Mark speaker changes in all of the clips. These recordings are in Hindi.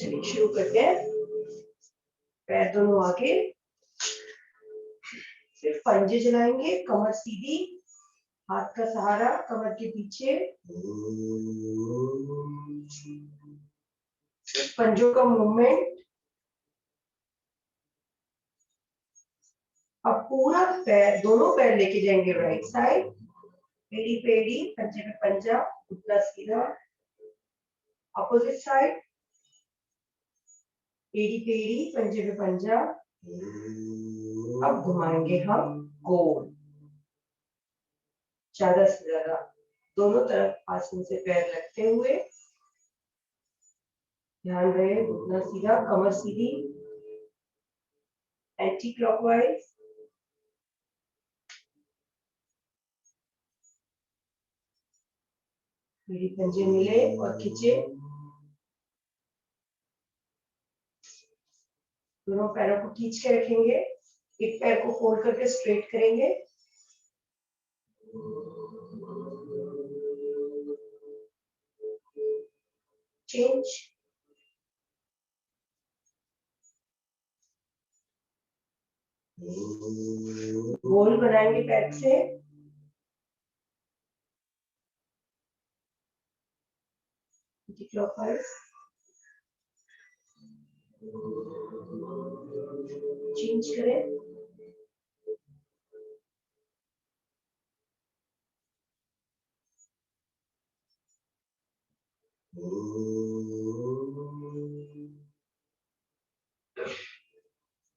Speaker 1: चलिए शुरू करते हैं। पैर दोनों आगे, फिर पंजे चलाएंगे, कमर सीधी, हाथ का सहारा कमर के पीछे, पंजों का मूवमेंट। अब पूरा पैर, दोनों पैर लेके जाएंगे राइट साइड, पेड़ी पेड़ी, पंजे पे पंजा, घुटना सीधा। अपोजिट साइड, पेड़ी पेड़ी, पंजे पे पंजा। अब घुमाएंगे हम गोल, ज्यादा से ज्यादा दोनों तरफ आसन से पैर रखते हुए। ध्यान रहे घुटना सीधा, कमर सीधी, एंटी क्लॉकवाइज। मेरी पंजे मिले और खींचे, दोनों पैरों को खींच के रखेंगे, एक पैर को फोल्ड करके स्ट्रेट करेंगे। चेंज, गोल बनाएंगे पैर से, क्लॉकवाइज। चेंज करें,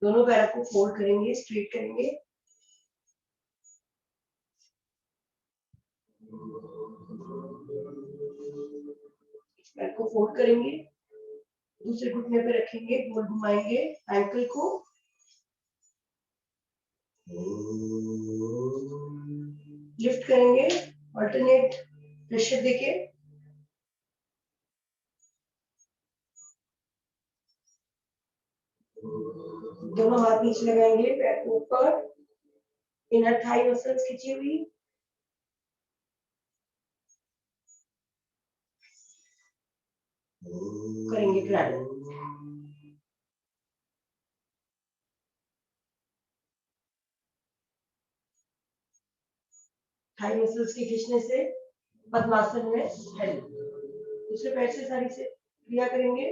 Speaker 1: दोनों पैरों को फोल्ड करेंगे, स्ट्रेट करेंगे। पैर को फोल्ड करेंगे, दूसरे घुटने पे रखेंगे, गोल घुमाएंगे एंकल को। लिफ्ट करेंगे, अल्टरनेट प्रेशर देके। दोनों हाथ नीचे लगाएंगे, पैर को ऊपर, इनर थाई मसल्स खींची हुई। करेंगे क्रैडल, थाई मसल्स के खींचने से पद्मासन में हेल्प। दूसरे पैर से सारी से क्रिया करेंगे।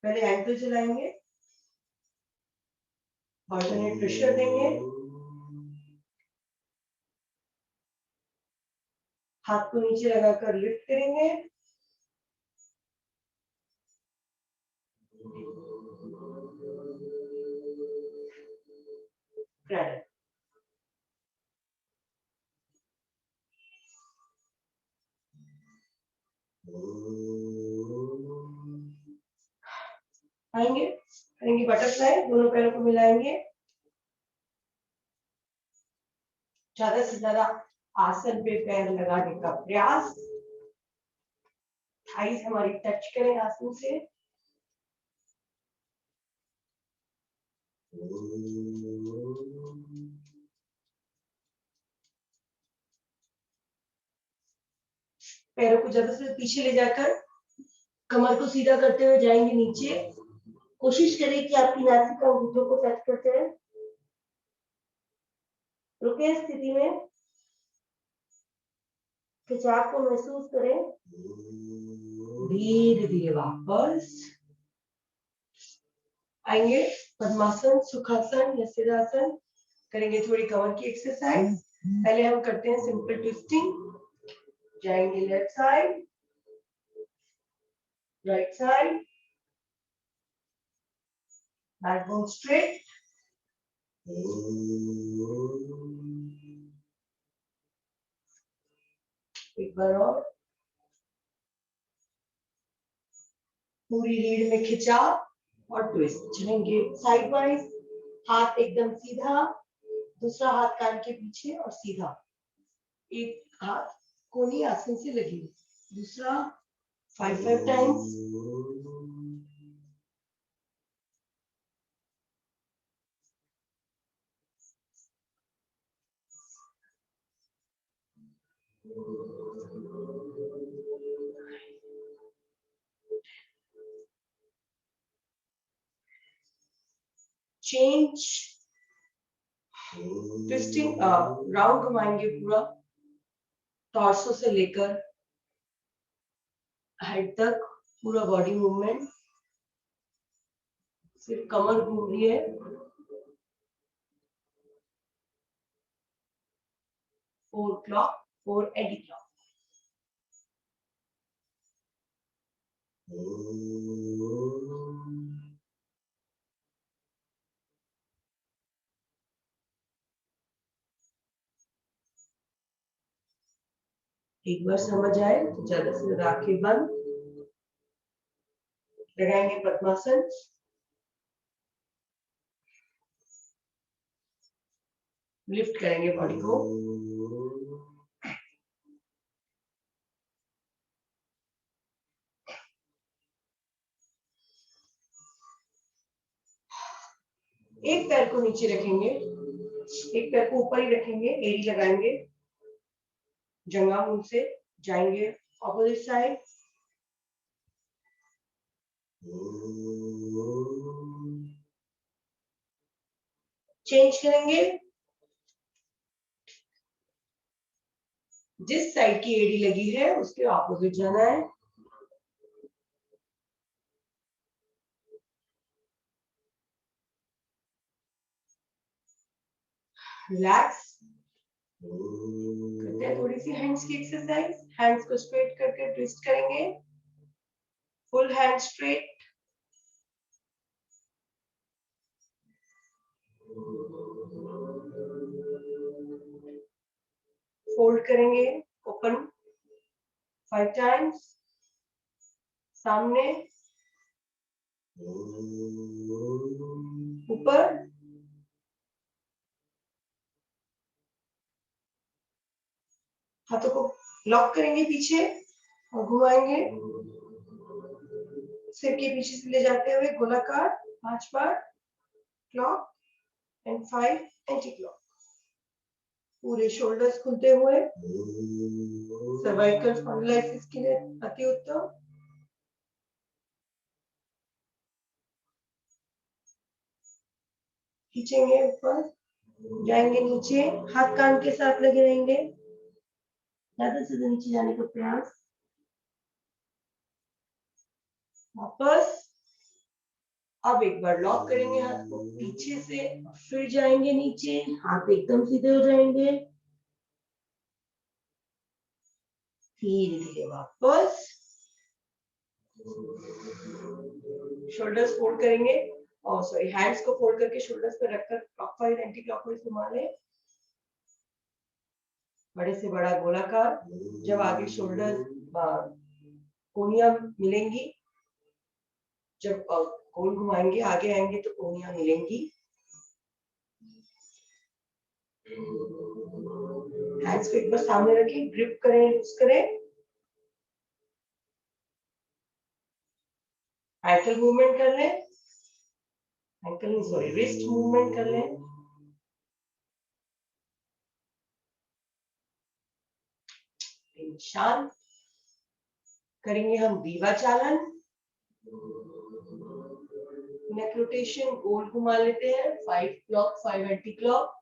Speaker 1: पहले एंकल चलाएंगे, अल्टरनेट प्रेशर देंगे, हाथ को नीचे लगाकर लिफ्ट करेंगे। क्रैडल, आएंगे, करेंगे बटरफ्लाई, दोनों पैरों को मिलाएंगे। ज्यादा से ज्यादा आसन पे पैर लगाने का प्रयास, थाइस हमारी टच करें आसन से। पैरों को ज्यादा से पीछे ले जाकर कमर को सीधा करते हुए जाएंगे नीचे। कोशिश करें कि आपकी नासिका घुटनों को टच करते हैं। रुके स्थिति में, खिंचाव को महसूस करें। धीरे धीरे वापस आएंगे, पद्मासन, सुखासन या सिरासन। करेंगे थोड़ी कमर की एक्सरसाइज। पहले हम करते हैं सिंपल ट्विस्टिंग। जाएंगे left side, right side, backbone straight. एक बार और, पूरी रीढ़ में खिंचाव और ट्विस्ट। चलेंगे साइड वाइज, हाथ एकदम सीधा, दूसरा हाथ कान के पीछे और सीधा। एक हाथ कोनी आसन से लगी, दूसरा 5 टाइम्स। चेंज, ट्विस्टिंग, राउंड घुमाएंगे पूरा, टॉर्सो से लेकर हेड तक पूरा बॉडी मूवमेंट। फिर कमर घूम रही है, 4 क्लॉक, 4 एंटी क्लॉक। एक बार समझ आए तो ज्यादा से ज्यादा आंखें बंद, लगाएंगे पद्मासन, लिफ्ट करेंगे बॉडी को, एक पैर को नीचे रखेंगे, एक पैर को ऊपर ही रखेंगे, एड़ी लगाएंगे, जंघा मूल से जाएंगे ऑपोजिट साइड, चेंज करेंगे, जिस साइड की एड़ी लगी है उसके ऑपोजिट जाना है। रिलैक्स करते हैं, थोड़ी सी हैंड्स की एक्सरसाइज, हैंड्स को स्ट्रेट करके ट्विस्ट करेंगे, फुल हैंड स्ट्रेट, फोल्ड करेंगे, ओपन 5 टाइम्स, सामने, ऊपर, हाथों को लॉक करेंगे पीछे और घुमाएंगे, सिर के पीछे से ले जाते हुए गोलाकार 5 बार, क्लॉक एंड 5 एंटी क्लॉक, पूरे शोल्डर्स खुलते हुए, सर्वाइकल स्पॉन्डिलाइसिस के लिए अति उत्तम। खींचेंगे ऊपर, जाएंगे नीचे, हाथ कान के साथ लगे रहेंगे, ज्यादा से ज्यादा नीचे जाने का प्रयास, वापस, अब एक बार लॉक करेंगे हाथ को पीछे से, फिर जाएंगे नीचे, हाथ एकदम सीधे हो जाएंगे, धीरे धीरे वापस, शोल्डर्स फोल्ड करेंगे, और सॉरी हैंड्स को फोल्ड करके शोल्डर्स पर रखकर क्लॉकवाइज एंटी क्लॉकवाइज घुमा लें, बड़े से बड़ा गोलाकार, जब आगे शोल्डर कोनियां मिलेंगी, जब कोन घुमाएंगे आगे आएंगे तो कोनियां मिलेंगी, हैंड्स को एक बार सामने रखें, ग्रिप करें, लूज करें, एंकल मूवमेंट कर लें, एंकल नहीं सॉरी रिस्ट मूवमेंट कर लें, शांत करेंगे हम दीवा चालन, नेक रोटेशन, गोल घुमा लेते हैं, 5 क्लॉक 5 एंटी क्लॉक।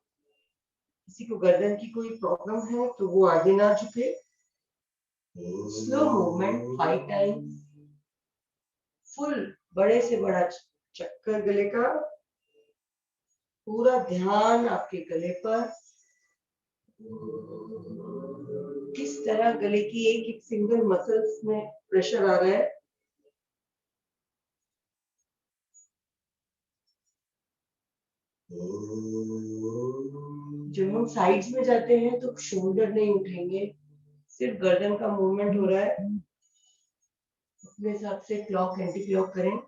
Speaker 1: किसी को गर्दन की कोई प्रॉब्लम है तो वो आगे ना झुके, स्लो मूवमेंट 5 टाइम्स, फुल बड़े से बड़ा चक्कर गले का, पूरा ध्यान आपके गले पर, किस तरह गले की एक एक सिंगल मसल्स में प्रेशर आ रहा है, जब हम साइड्स में जाते हैं तो शोल्डर नहीं उठेंगे, सिर्फ गर्दन का मूवमेंट हो रहा है, अपने हिसाब से क्लॉक एंटी क्लॉक करें,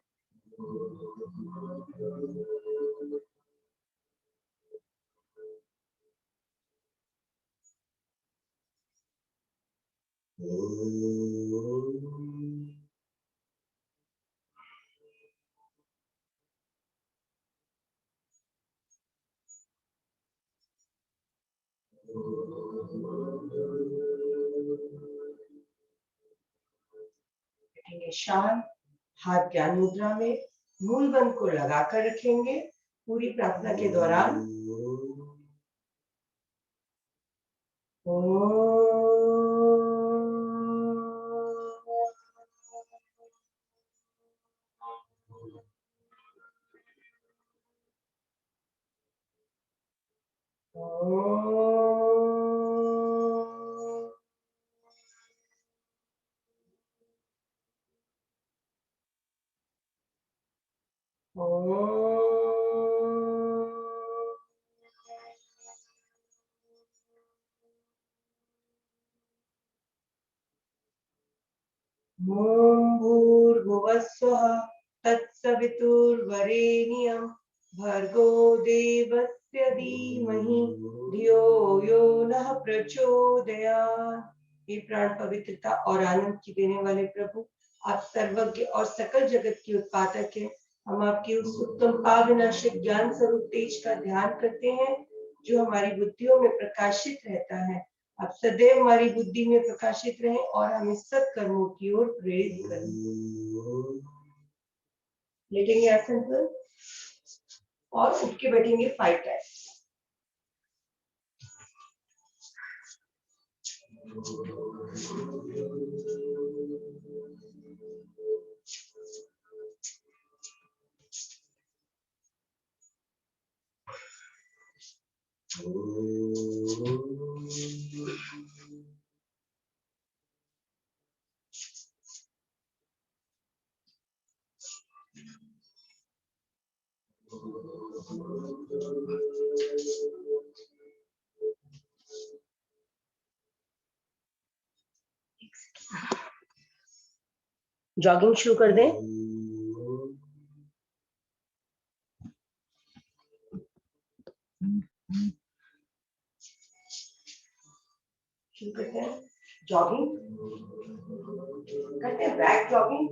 Speaker 1: शांत, हाथ ज्ञान मुद्रा में, मूल बंद को लगाकर रखेंगे, पूरी प्रार्थना के दौरान भूर्भुवस्वः तत्सवितुर्वरेण्यं भर्गो देवस्य धीमहि धियो यो नः प्रचोदयात्। हे प्राण पवित्रता और आनंद की देने वाले प्रभु, आप सर्वज्ञ और सकल जगत की उत्पादक हैं। हम आपके उस उत्तम पावनाशक ज्ञान स्वरूप तेज का ध्यान करते हैं जो हमारी बुद्धियों में प्रकाशित रहता है। आप सदैव हमारी बुद्धि में प्रकाशित रहें और हमें सत्कर्मों की ओर प्रेरित करें। लेटेंगे आसन पर और उठ के बैठेंगे 5 टाइम्स। जॉगिंग शुरू कर दें। शुरू करते हैं जॉगिंग करते हैं, back jogging.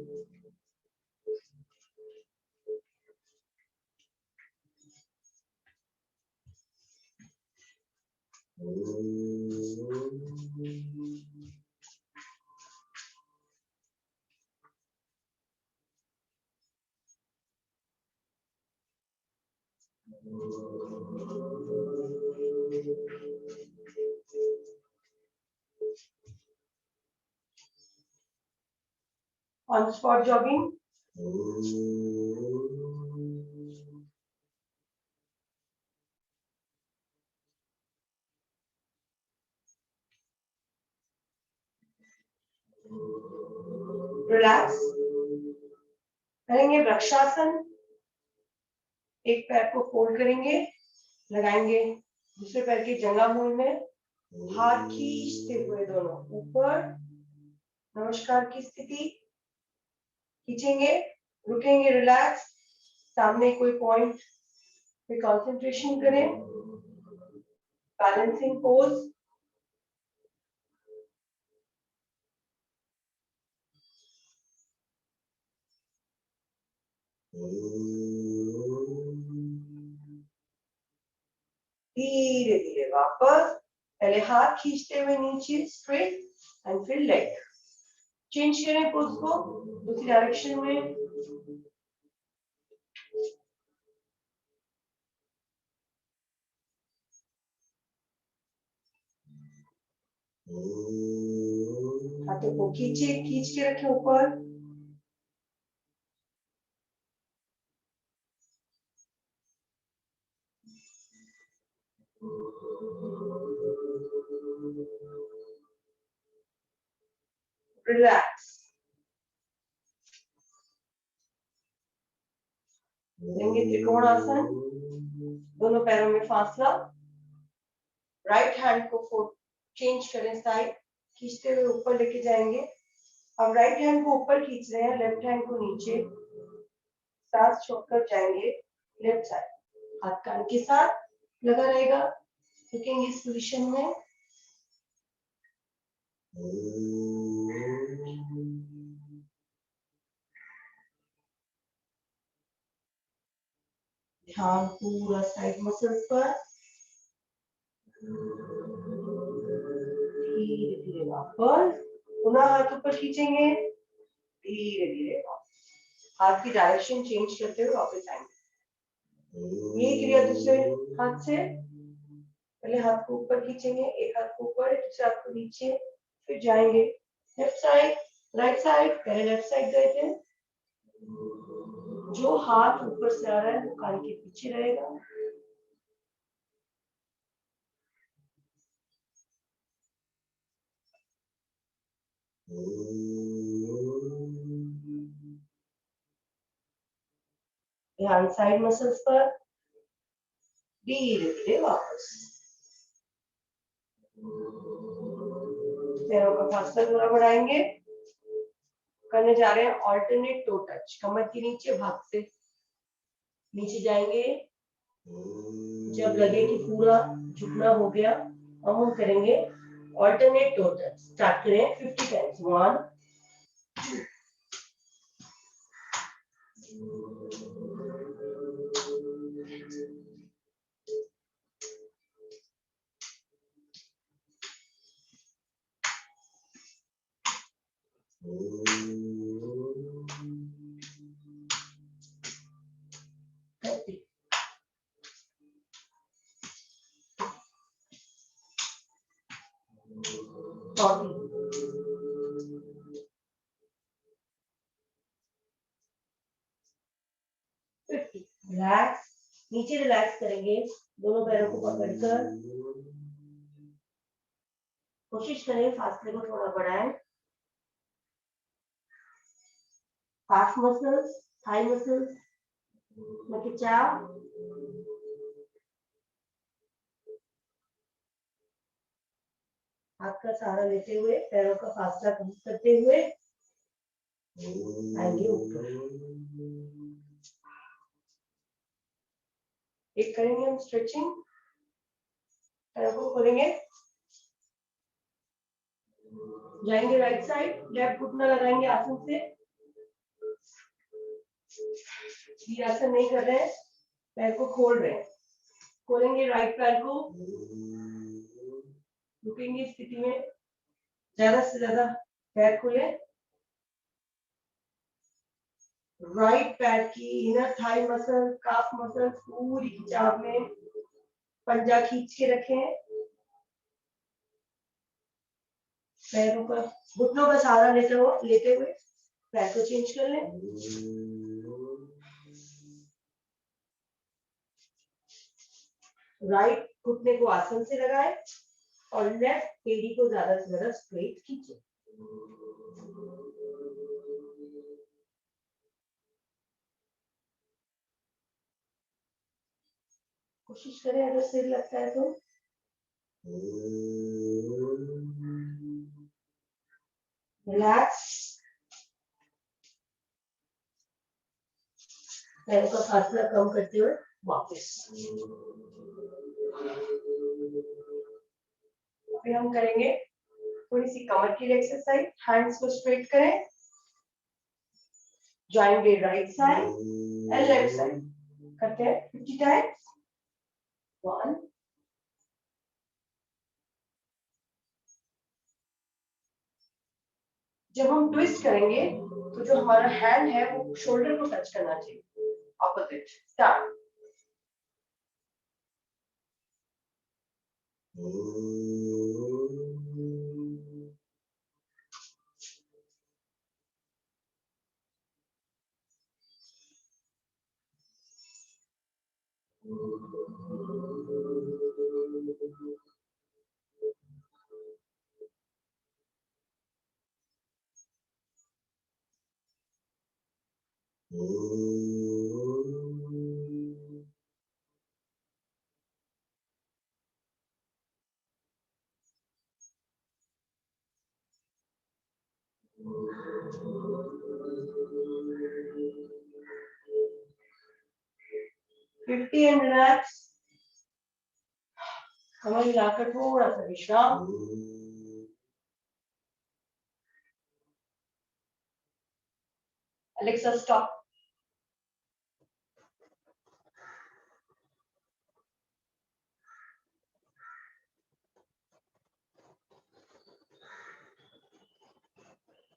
Speaker 1: On the spot jogging. Relax करेंगे वृक्षासन। एक पैर को फोल्ड करेंगे, लगाएंगे दूसरे पैर के जंघा मूल में, हाथ खींचते हुए दोनों ऊपर, नमस्कार की स्थिति खींचेंगे, रुकेंगे, रिलैक्स। सामने कोई पॉइंट पे कंसंट्रेशन करें, बैलेंसिंग पोज। धीरे धीरे वापस, पहले हाथ खींचते हुए नीचे स्ट्रेट एंड फिर लेग चेंज करें पोज को दूसरी डायरेक्शन में। हाथों को खींचे, खींच के रखें ऊपर। रिलैक्स लेंगे त्रिकोण आसन, दोनों पैरों में फासला। राइट हैंड को चेंज करें, साइड खींचते हुए ऊपर लेके जाएंगे। अब राइट हैंड को ऊपर खींच रहे हैं, लेफ्ट हैंड को नीचे, सांस छोड़कर जाएंगे लेफ्ट साइड। हाथ कान के साथ लगा रहेगा, रुकेंगे इस पोजीशन में। ध्यान पूरा साइड मसल्स पर। धीरे धीरे वापस, पुनः हाथ ऊपर खींचेंगे, धीरे धीरे वापस, हाथ की डायरेक्शन चेंज करते हुए वापस आएंगे। ये क्रिया दूसरे हाथ से, पहले हाथ को ऊपर खींचेंगे, एक हाथ को ऊपर दूसरे हाथ को नीचे, फिर जाएंगे लेफ्ट साइड राइट साइड। पहले लेफ्ट साइड गए थे, जो हाथ ऊपर से आ रहा है वो कान के पीछे रहेगा। ध्यान साइड मसल्स पर, धीरे धीरे वापस। पैरों का फासला थोड़ा बढ़ाएंगे, करने जा रहे हैं ऑल्टरनेट टो टच। कमर के नीचे भाग से नीचे जाएंगे, जब लगे कि पूरा झुकना हो गया, अब हम करेंगे ऑल्टरनेट टो टच। स्टार्ट करें 50 टाइम्स। 1 30 40 50। रिलैक्स, नीचे रिलैक्स करेंगे, दोनों पैरों को पकड़कर कोशिश करें फासले को थोड़ा बढ़ाएं। calf muscles, thigh muscles में खिंचाव, हाथ का सहारा लेते हुए, पैरों का फासला कम करते हुए आएंगे ऊपर। एक करेंगे हम स्ट्रेचिंग, पैरों को खोलेंगे, जाएंगे राइट साइड, लेफ्ट घुटना लगाएंगे आसन से। ये आसन नहीं कर रहे हैं, पैर को खोल रहे हैं। खोलेंगे राइट पैर को, रुकेंगे स्थिति में, ज्यादा से ज्यादा पैर खोले। राइट पैर की inner thigh muscle, calf muscle पूरी खिंचाव में, पंजा खींच के रखें। पैरों का घुटनों का सहारा लेते हुए पैर को चेंज कर लें। राइट घुटने को आसन से लगाएं और लेफ्ट एड़ी को ज्यादा से ज्यादा स्ट्रेट खींचे। कोशिश करें अगर सिर लगता है तो रिलैक्स, पैरों का फासला कम करते हुए वापस। अभी हम करेंगे थोड़ी सी कमर की एक्सरसाइज। हैंड्स को स्ट्रेट करें, जाएंगे right side and left side, करते हैं 50 टाइम्स। 1 जब हम ट्विस्ट करेंगे तो जो हमारा हैंड है वो शोल्डर को टच करना चाहिए, opposite. Start. Fifty and relax, कमर हिलाकर थोड़ा सा विश्राम। Alexa, stop.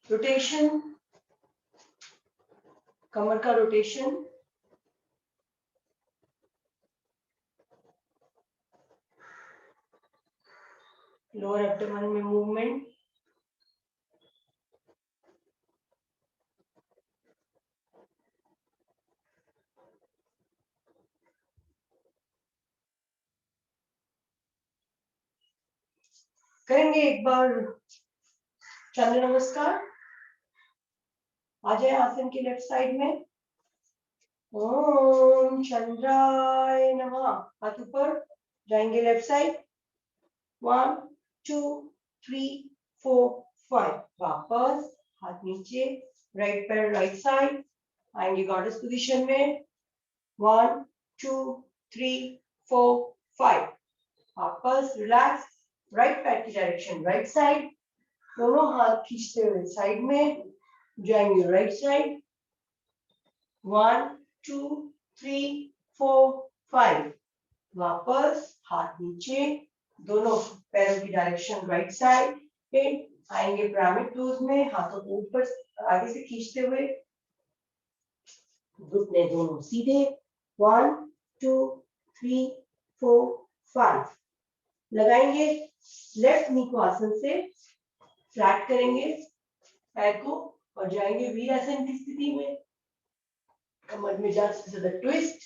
Speaker 1: रोटेशन, कमर का रोटेशन। लोअर एब्डोमेन में मूवमेंट, करेंगे एक बार चंद्र नमस्कार। आ जाए आसन की लेफ्ट साइड में। ओम चंद्राय नमः। हाथ ऊपर, जाएंगे लेफ्ट साइड। 1 2 3 4 5। वापस हाथ नीचे, राइट पैर राइट साइड, आएंगे गॉडेस पोजीशन में। 1 2 3 4 5। वापस रिलैक्स, राइट पैर की डायरेक्शन राइट साइड, दोनों हाथ खींचते हुए साइड में जाएंगे राइट साइड। 1 2 3 4 5। वापस हाथ नीचे, दोनों पैरों की डायरेक्शन राइट साइड पे, आएंगे पिरामिड पोज में, हाथों को ऊपर आगे से खींचते हुए, घुटने दोनों सीधे। 1 2 3 4 5। लगाएंगे लेफ्ट नी को आसन से फ्लैट करेंगे पैर को और जाएंगे वीरासन की स्थिति में। कमर में ज्यादा से ज्यादा ट्विस्ट।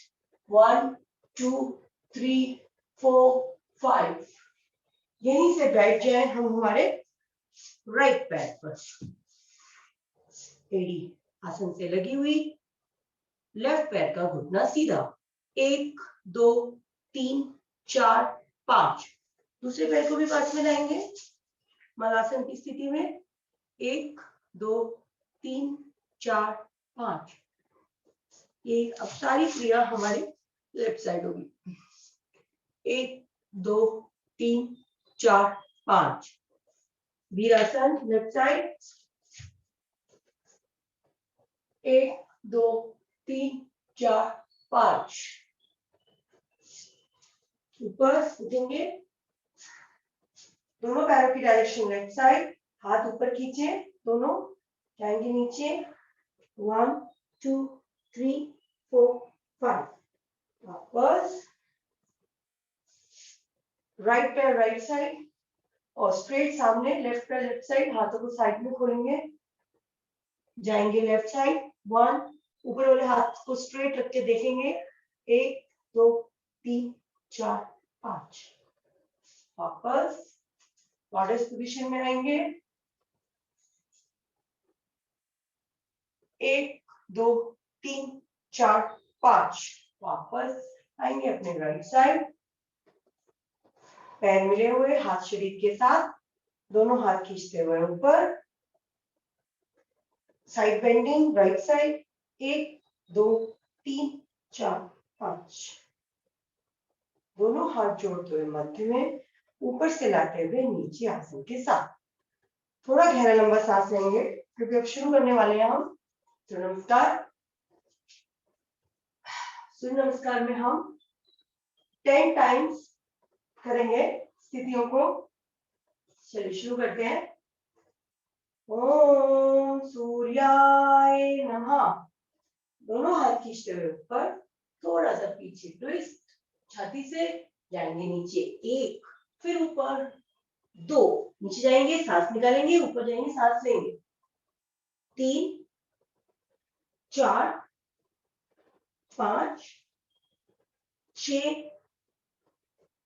Speaker 1: 1 2 3 4 5। यहीं से बैठ जाए हम हमारे राइट पैर पर, एड़ी आसन से लगी हुई, लेफ्ट पैर का घुटना सीधा। 1 2 3 4 5। दूसरे पैर को भी पास में लाएंगे मलासन की स्थिति में। 1 2 3 4 5। ये अब सारी क्रिया हमारी लेफ्ट साइड होगी। 1 2 3 4 5। वीरासन लेफ्ट साइड। 1 2 3 4 5। ऊपर उठेंगे, दोनों पैरों की डायरेक्शन लेफ्ट साइड, हाथ ऊपर खींचे, दोनों जाएंगे नीचे। 1 2 3 4 5। वापस राइट पैर राइट साइड और स्ट्रेट सामने, लेफ्ट पैर लेफ्ट साइड, हाथों को साइड में खोलेंगे, जाएंगे लेफ्ट साइड। 1। ऊपर वाले हाथ को स्ट्रेट रख के देखेंगे। 1 2 3 4 5। वापस गॉडेस पोजीशन में आएंगे। 1 2 3 4 5। वापस आएंगे अपने राइट साइड, पैर मिले हुए, हाथ शरीर के साथ, दोनों हाथ खींचते हुए ऊपर, साइड बेंडिंग राइट साइड। 1 2 3 4 5। दोनों हाथ जोड़ते हुए मध्य में, ऊपर से लाते हुए नीचे आसन के साथ। थोड़ा गहरा लंबा सांस लेंगे क्योंकि अब शुरू करने वाले हैं हम सूर्य नमस्कार। सूर्य नमस्कार में हम 10 टाइम्स करेंगे स्थितियों को। चलिए शुरू करते हैं। ओम सूर्याय नमः। दोनों हाथ खींचते हुए ऊपर, थोड़ा सा पीछे ट्विस्ट, छाती से जाएंगे नीचे। 1, फिर ऊपर 2, नीचे जाएंगे, सांस निकालेंगे, ऊपर जाएंगे, सांस लेंगे। 3 4 5 6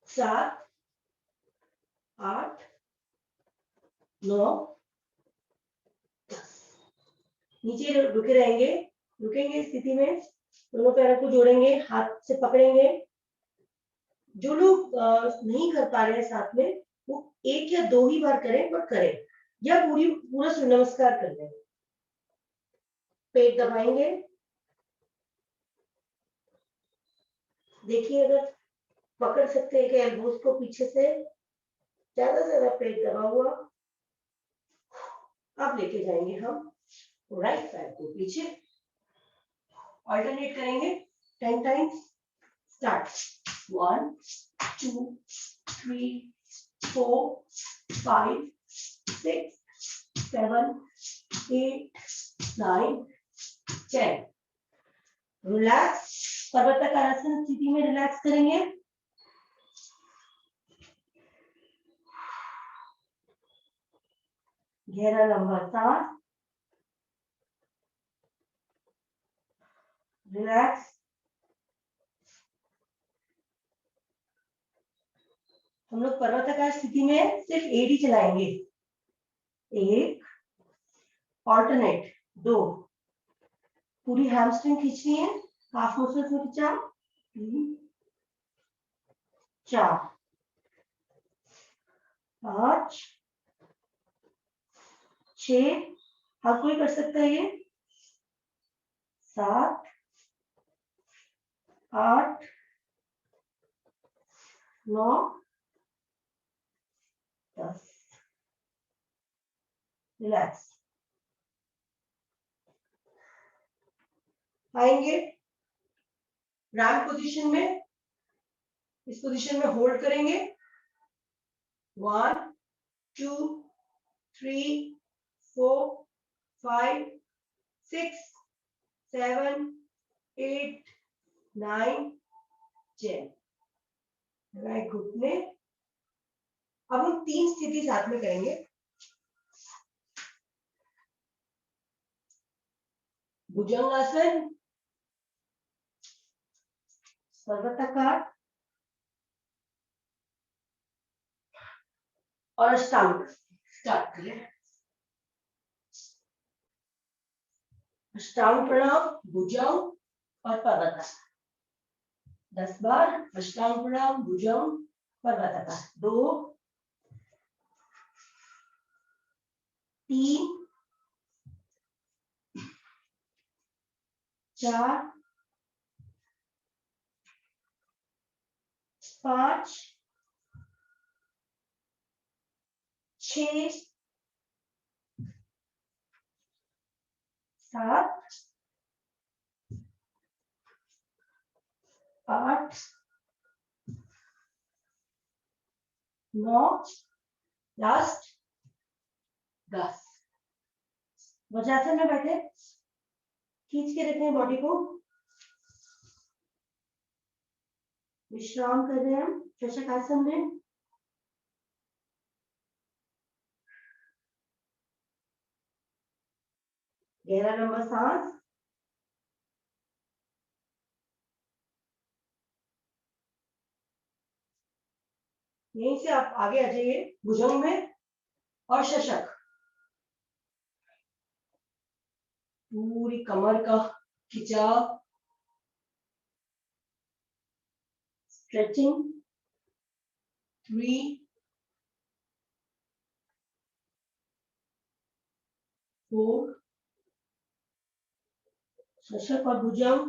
Speaker 1: 7 8 9 10। नीचे रुके रहेंगे, रुकेंगे स्थिति में, दोनों पैरों को जोड़ेंगे, हाथ से पकड़ेंगे। जो लोग नहीं कर पा रहे हैं साथ में, वो 1 या 2 ही बार करें, पर करें, या पूरा सूर्य नमस्कार कर लें। पेट दबाएंगे, देखिए अगर पकड़ सकते हैं कि एल्बोस को पीछे से, ज्यादा से ज्यादा पेट दबा हुआ। अब लेके जाएंगे हम राइट पैर को पीछे, ऑल्टरनेट करेंगे 10 टाइम्स। स्टार्ट। 1 2 3 4 5 6 7 8 9 10। रिलैक्स, पर्वताकारासन स्थिति में रिलैक्स करेंगे। गहरा लंबा सांस, रिलैक्स। हम लोग पर्वताकार स्थिति में सिर्फ एडी चलाएंगे, एक, ऑल्टरनेट, दो, पूरी हैमस्ट्रिंग खींचनी है, हाफ मसल्स में खिंचा, 3, 4, 5, 6, हर कोई कर सकता है ये, 7, 8, 9, 10, रिलैक्स। आएंगे रैंप पोजीशन में, इस पोजीशन में होल्ड करेंगे, 1, 2, 3, 4, 5, 6, 7, 8, 9, 10, राइट घुटने। अब हम 3 स्थिति साथ में करेंगे, भुजंगासन, पर्वताकार और अष्टांग। स्टार्ट करें, अष्टांग प्रणाम, भुजंग और पर्वताकार, 10 बार अष्टांग प्रणाम, भुजंग, पर्वताकार, 2, 3, 4, 5, 6, 7, 8, 9, लास्ट 10। वज्रासन में बैठे, खींच के रखें बॉडी को, विश्राम कर रहे हैं हम चषक आसन में। गहरा लंबा सांस, यहीं से आप आगे आ जाइए भुजंग में और शशक, पूरी कमर का खिंचाव, स्ट्रेचिंग, 3, 4, शशक और भुजंग,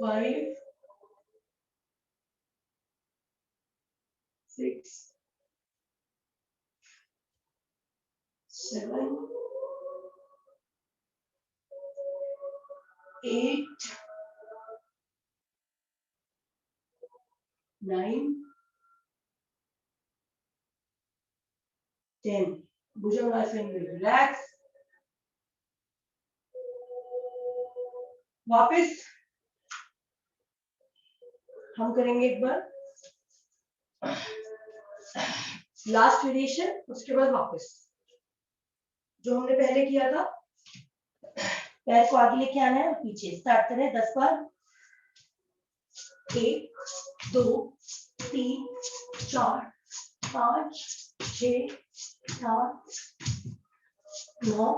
Speaker 1: 5, 6, 7, 8, 9, 10। भुजंगासन में रिलैक्स। वापस हम करेंगे एक बार लास्ट वेरिएशन, उसके बाद वापस जो हमने पहले किया था, पैर को आगे लेके आना है और पीछे। स्टार्ट करें 10 बार, 1, 2, 3, 4, 5, 6, 7, 9,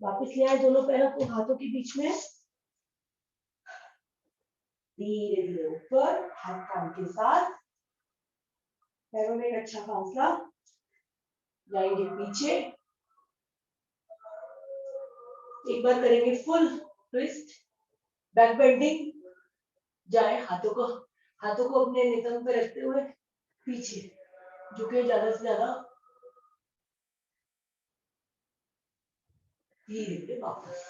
Speaker 1: वापस ले आए दोनों पैरों को हाथों के बीच में, धीरे धीरे ऊपर, हाथ कान के साथ, पैरों में एक अच्छा फासला, लाएंगे पीछे। एक बार करेंगे फुल ट्विस्ट, बैक बेंडिंग, जाए हाथों को अपने नितंब पे रखते हुए पीछे झुके ज्यादा से ज्यादा, धीरे धीरे वापस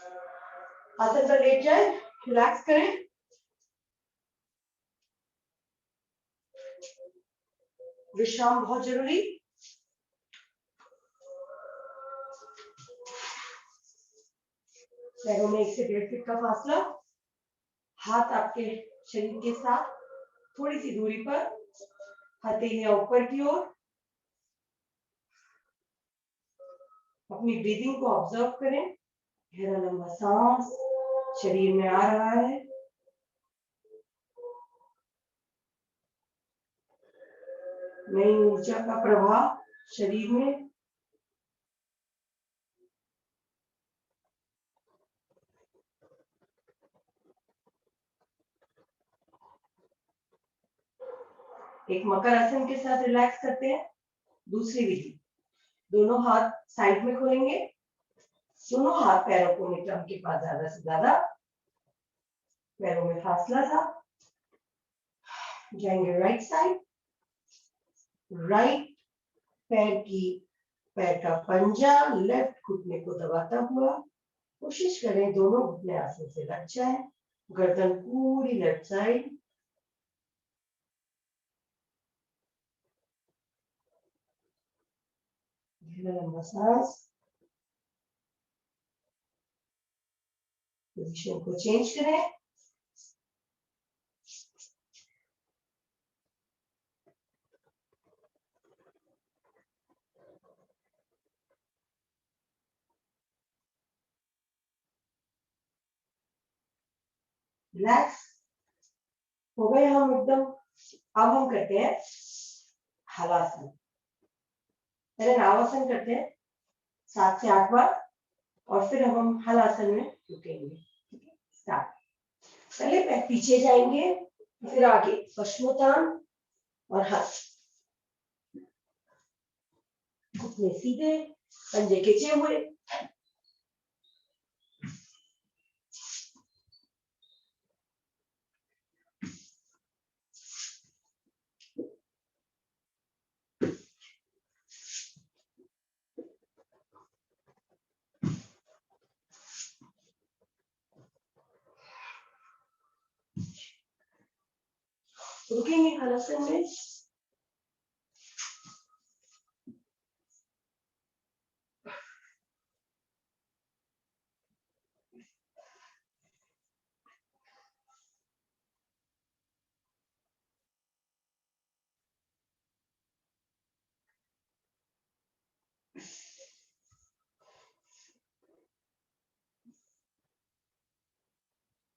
Speaker 1: आसन पर लेट जाए, रिलैक्स करें। विश्राम बहुत जरूरी। पैरों में 1 से 1.5 फीट का फासला, हाथ आपके शरीर के साथ थोड़ी सी दूरी पर, हथेलियां ऊपर की ओर। अपनी ब्रीदिंग को ऑब्जर्व करें। गहरा लंबा सांस शरीर में आ रहा है। नई ऊर्जा का प्रवाह शरीर में। एक मकर आसन के साथ रिलैक्स करते हैं। दूसरी विधि, दोनों हाथ साइड में खोलेंगे। दोनों हाथ पैरों को नितंब के पास ज्यादा से ज्यादा, पैरों में फासला था। जाएंगे राइट साइड। राइट पैर का पंजा लेफ्ट घुटने को दबाता हुआ कोशिश करें दोनों घुटने आसन से लग जाए। गर्दन पूरी लेफ्ट साइड। लंबा सांस। पोजीशन को चेंज करें। रिलैक्स हो गए हम एकदम। अब हम करते हैं हलासन। पहले नावासन करते हैं 7 से 8 बार और फिर हम हलासन में रुकेंगे। ठीक है, स्टार्ट। पहले पैर पीछे जाएंगे, फिर आगे पश्चिमोत्तान और हाथ। घुटने सीधे, पंजे खींचे हुए। रुकेंगे हलासन में।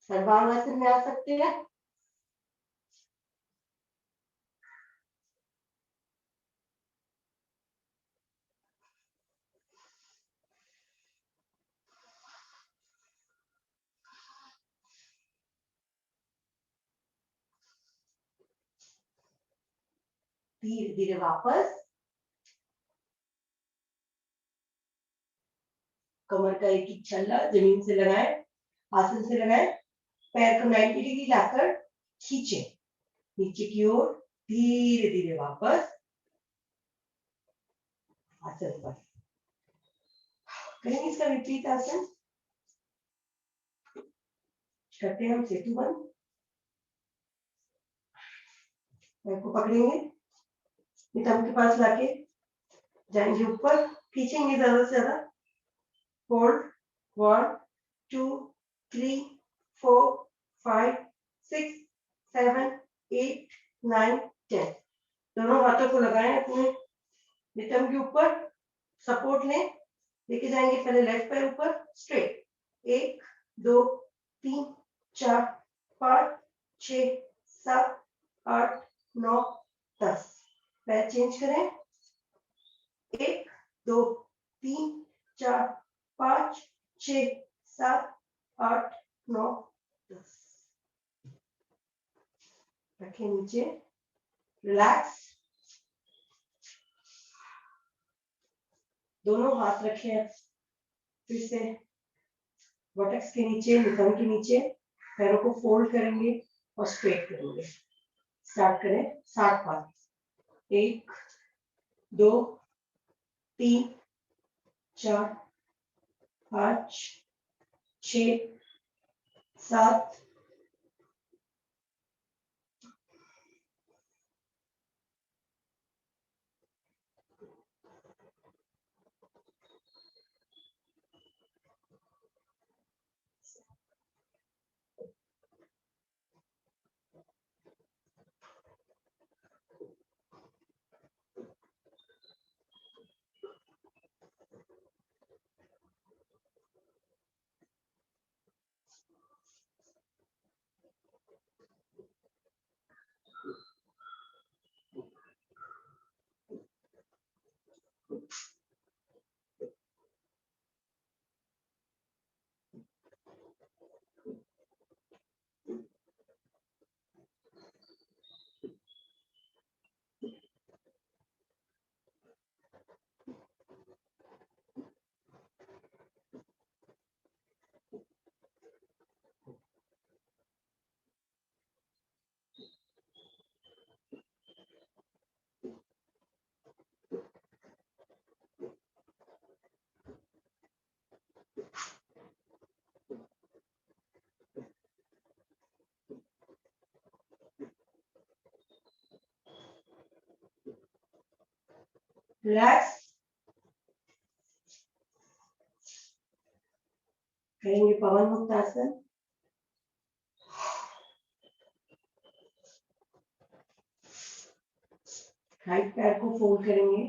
Speaker 1: सर्वांगासन में आ सकते हैं। धीरे धीरे वापस। कमर का एक एक छल्ला जमीन से लगाए, आसन से लगाए। पैर को 90 डिग्री लाकर खींचे नीचे की ओर। धीरे धीरे वापस आसन पर करेंगे। इसका विपरीत आसन करते हैं हम सेतु बंद। पैर को पकड़ेंगे, नितंब के पास लाके जाएंगे ऊपर, खींचेंगे ज्यादा से ज्यादा। होल्ड 1 2 3 4 5 6 7 8 9 10। दोनों हाथों को लगाएं अपने नितंब के ऊपर, सपोर्ट लें। लेके जाएंगे पहले लेफ्ट पैर ऊपर स्ट्रेट। 1 2 3 4 5 6 7 8 9 10। पैर चेंज करें। 1 2 3 4 5 6 7 8 9 10। रखें नीचे, रिलैक्स। दोनों हाथ रखें फिर से वर्टेक्स के नीचे, नितंब के नीचे। पैरों को फोल्ड करेंगे और स्ट्रेट करेंगे। स्टार्ट करें 60 बार। 1 2 3 4 5 6 7 रिलैक्स करेंगे पवन मुक्त आसन। राइट पैर को फोल्ड करेंगे,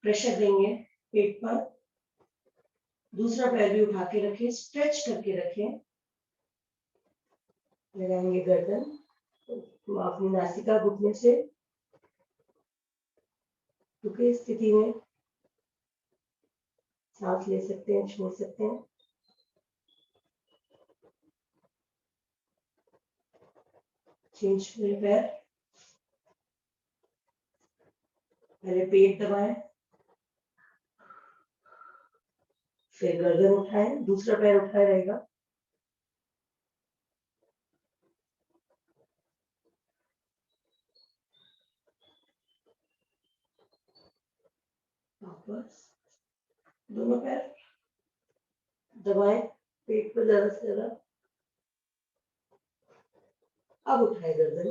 Speaker 1: प्रेशर देंगे पेट पर, दूसरा पैर भी उठा के रखें, स्ट्रेच करके रखें, लगाएंगे गर्दन, तो अपनी नासिका घुटने से रुके स्थिति में सांस ले सकते हैं, छोड़ सकते हैं। चेंज करें पैर, पहले पेट दबाएं, फिर गर्दन उठाएं, दूसरा पैर उठाया रहेगा, वापस दोनों पैर दबाएं पेट पर ज्यादा से ज्यादा, अब उठाए गर्दन,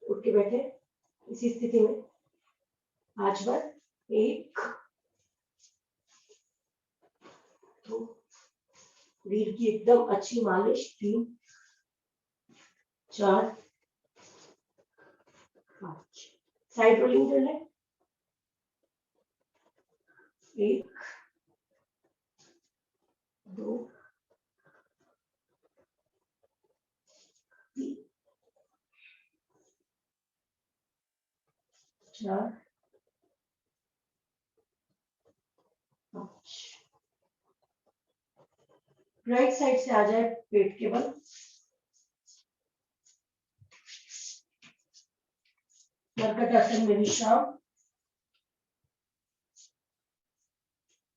Speaker 1: उठ के बैठे इसी स्थिति में 5 बार। 1 2, रीढ़ की एकदम अच्छी मालिश, 3 4 5, साइड रोलिंग कर लें, 1 2 3 4 5। राइट साइड से आ जाए पेट के बल, मरकट आसन में विश्राम,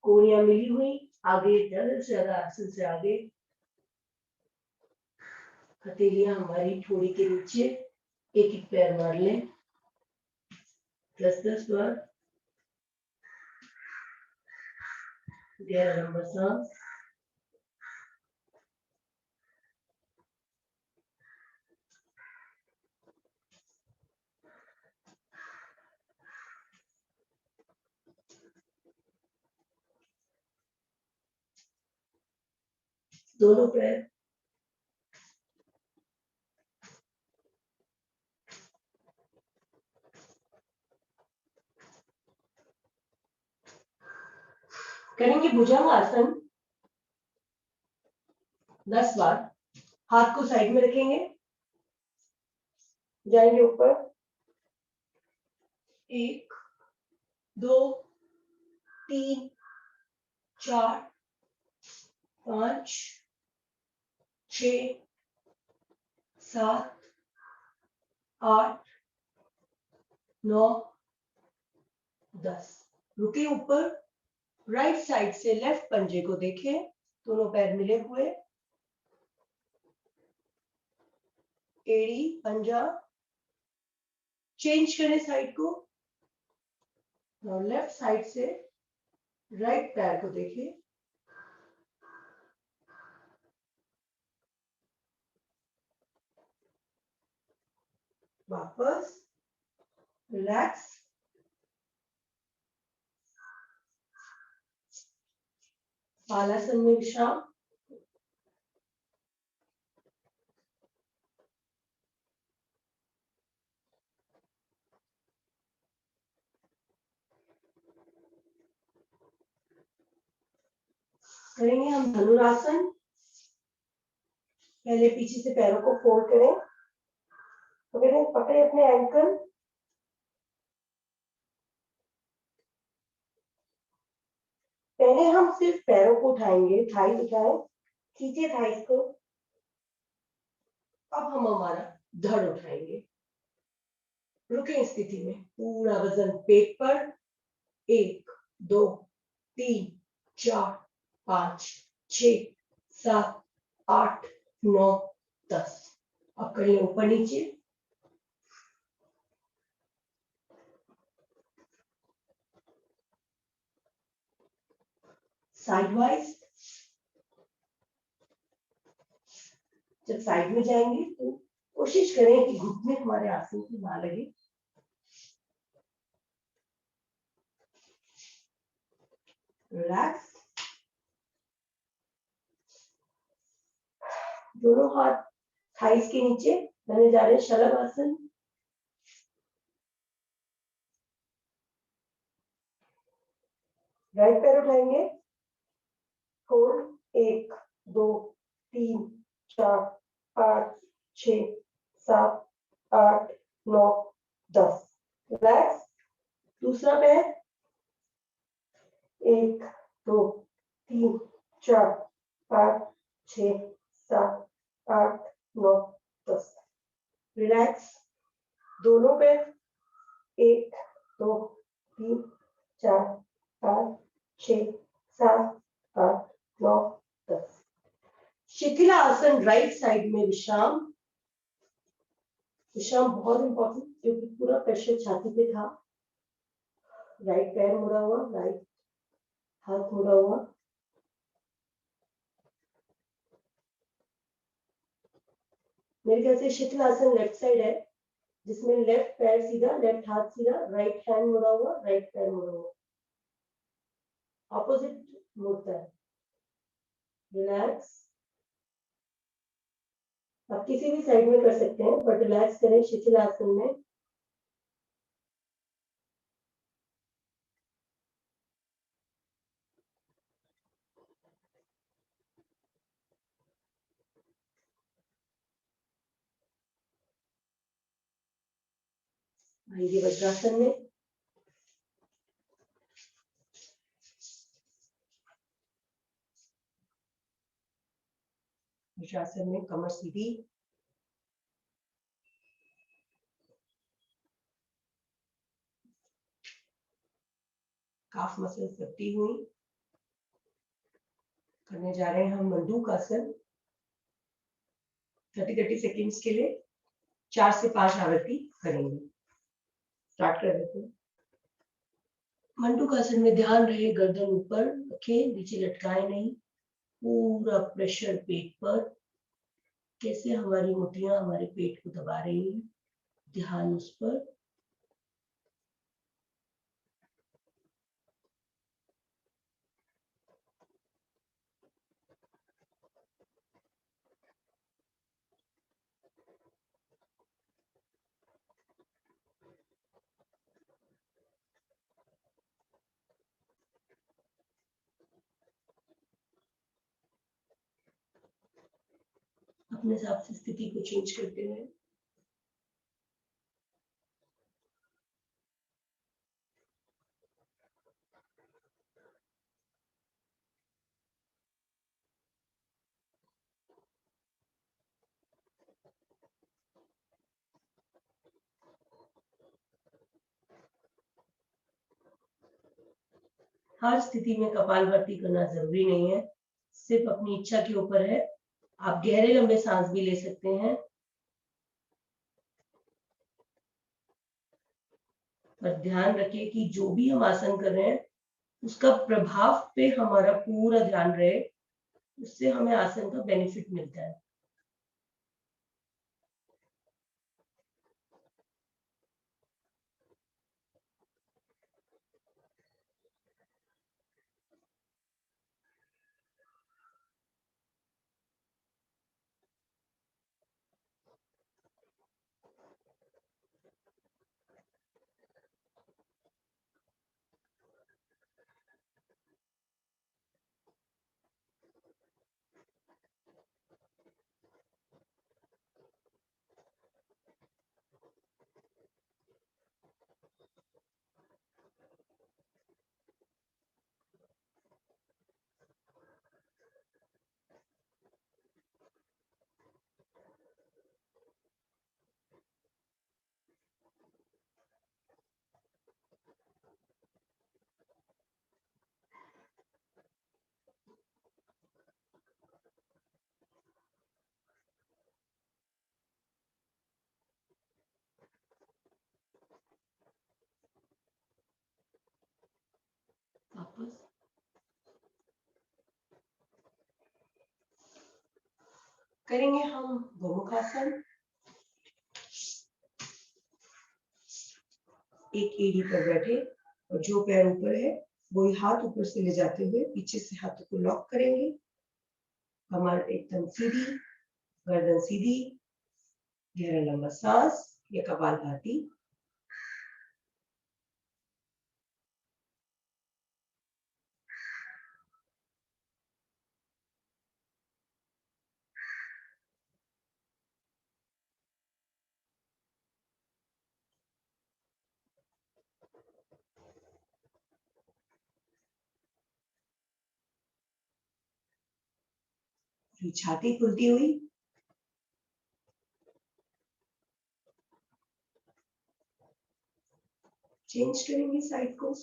Speaker 1: कोहनियां मिली हुई, आगे ज्यादा से ज्यादा आसन से आगे, हथेलियां हमारी ठोड़ी के नीचे, एक एक पैर मार लें, 10-10 बार, गहरा लंबा सांस, दोनों पैर करेंगे भुजंग आसन 10 बार, हाथ को साइड में रखेंगे, जाएंगे ऊपर, 1 2 3 4 5 6 7 8 9 10, रुके ऊपर, राइट साइड से लेफ्ट पंजे को देखें, दोनों पैर मिले हुए, एड़ी पंजा, चेंज करें साइड को, और लेफ्ट साइड से राइट पैर को देखें, वापस रिलैक्स, बालासन में विश्राम, करेंगे हम धनुरासन। पहले पीछे से पैरों को फोल्ड करें, पकड़े अपने एंकल, पहले हम सिर्फ पैरों को उठाएंगे, थाई उठाएं, खींचे थाई को। अब हम हमारा धड़ उठाएंगे, रुके स्थिति में, पूरा वजन पेट पर, 1 2 3 4 5 6 7 8 9 10। अब करें ऊपर नीचे, साइड वाइज। जब साइड में जाएंगे तो कोशिश करें कि घुटने हमारे आसन की ना लगे। रिलैक्स। दोनों हाथ थाइस के नीचे बने जा रहे हैं, शलभ आसन। राइट पैर उठाएंगे, होल्ड, 1 2 3 4 5 6 7 8 9 10। रिलैक्स। दूसरा पैर, 1 2 3 4 5 6 7 8 9 10। रिलैक्स। दोनों पैर, 1 2 3 4 5 6 7 8 9 10। शिथिला आसन राइट साइड में विश्राम। विश्राम बहुत इंपॉर्टेंट, क्योंकि पूरा प्रेशर छाती पे था। राइट पैर मुड़ा हुआ, राइट हाथ मुड़ा हुआ। मेरे ख्याल से शिथिल आसन लेफ्ट साइड है, जिसमें लेफ्ट पैर सीधा, लेफ्ट हाथ सीधा, राइट हैंड मुड़ा हुआ, राइट पैर मुड़ा हुआ, ऑपोजिट मुड़ता है। रिलैक्स। आप किसी भी साइड में कर सकते हैं, बट रिलैक्स करें शिथिल आसन में। आइए वज्रासन में। वज्रासन में कमर सीधी, काफ मसल्स कटी हुई। करने जा रहे हैं हम मंडूक आसन। 30 सेकेंड्स के लिए 4 से 5 आवृत्ति करेंगे। स्टार्ट कर देते हैं। मंडूक आसन में ध्यान रहे गर्दन ऊपर रखें, नीचे लटकाए नहीं, पूरा प्रेशर पेट पर। कैसे हमारी मुठ्ठियां हमारे पेट को दबा रही हैं, ध्यान उस पर। अपने हिसाब से स्थिति को चेंज करते हुए। हर स्थिति में कपालभाति करना जरूरी नहीं है, सिर्फ अपनी इच्छा के ऊपर है। आप गहरे लंबे सांस भी ले सकते हैं, पर ध्यान रखिए कि जो भी हम आसन कर रहे हैं उसका प्रभाव पे हमारा पूरा ध्यान रहे, उससे हमें आसन का बेनिफिट मिलता है। वापस करेंगे हम गोमुखासन। एक एड़ी पर बैठे और जो पैर ऊपर है वही हाथ ऊपर से ले जाते हुए पीछे से हाथों को लॉक करेंगे। कमर एकदम सीधी, गर्दन सीधी, गहरा लंबा सांस या कपालभाति। छाती खुलती हुई, चेंज करेंगे साइड को।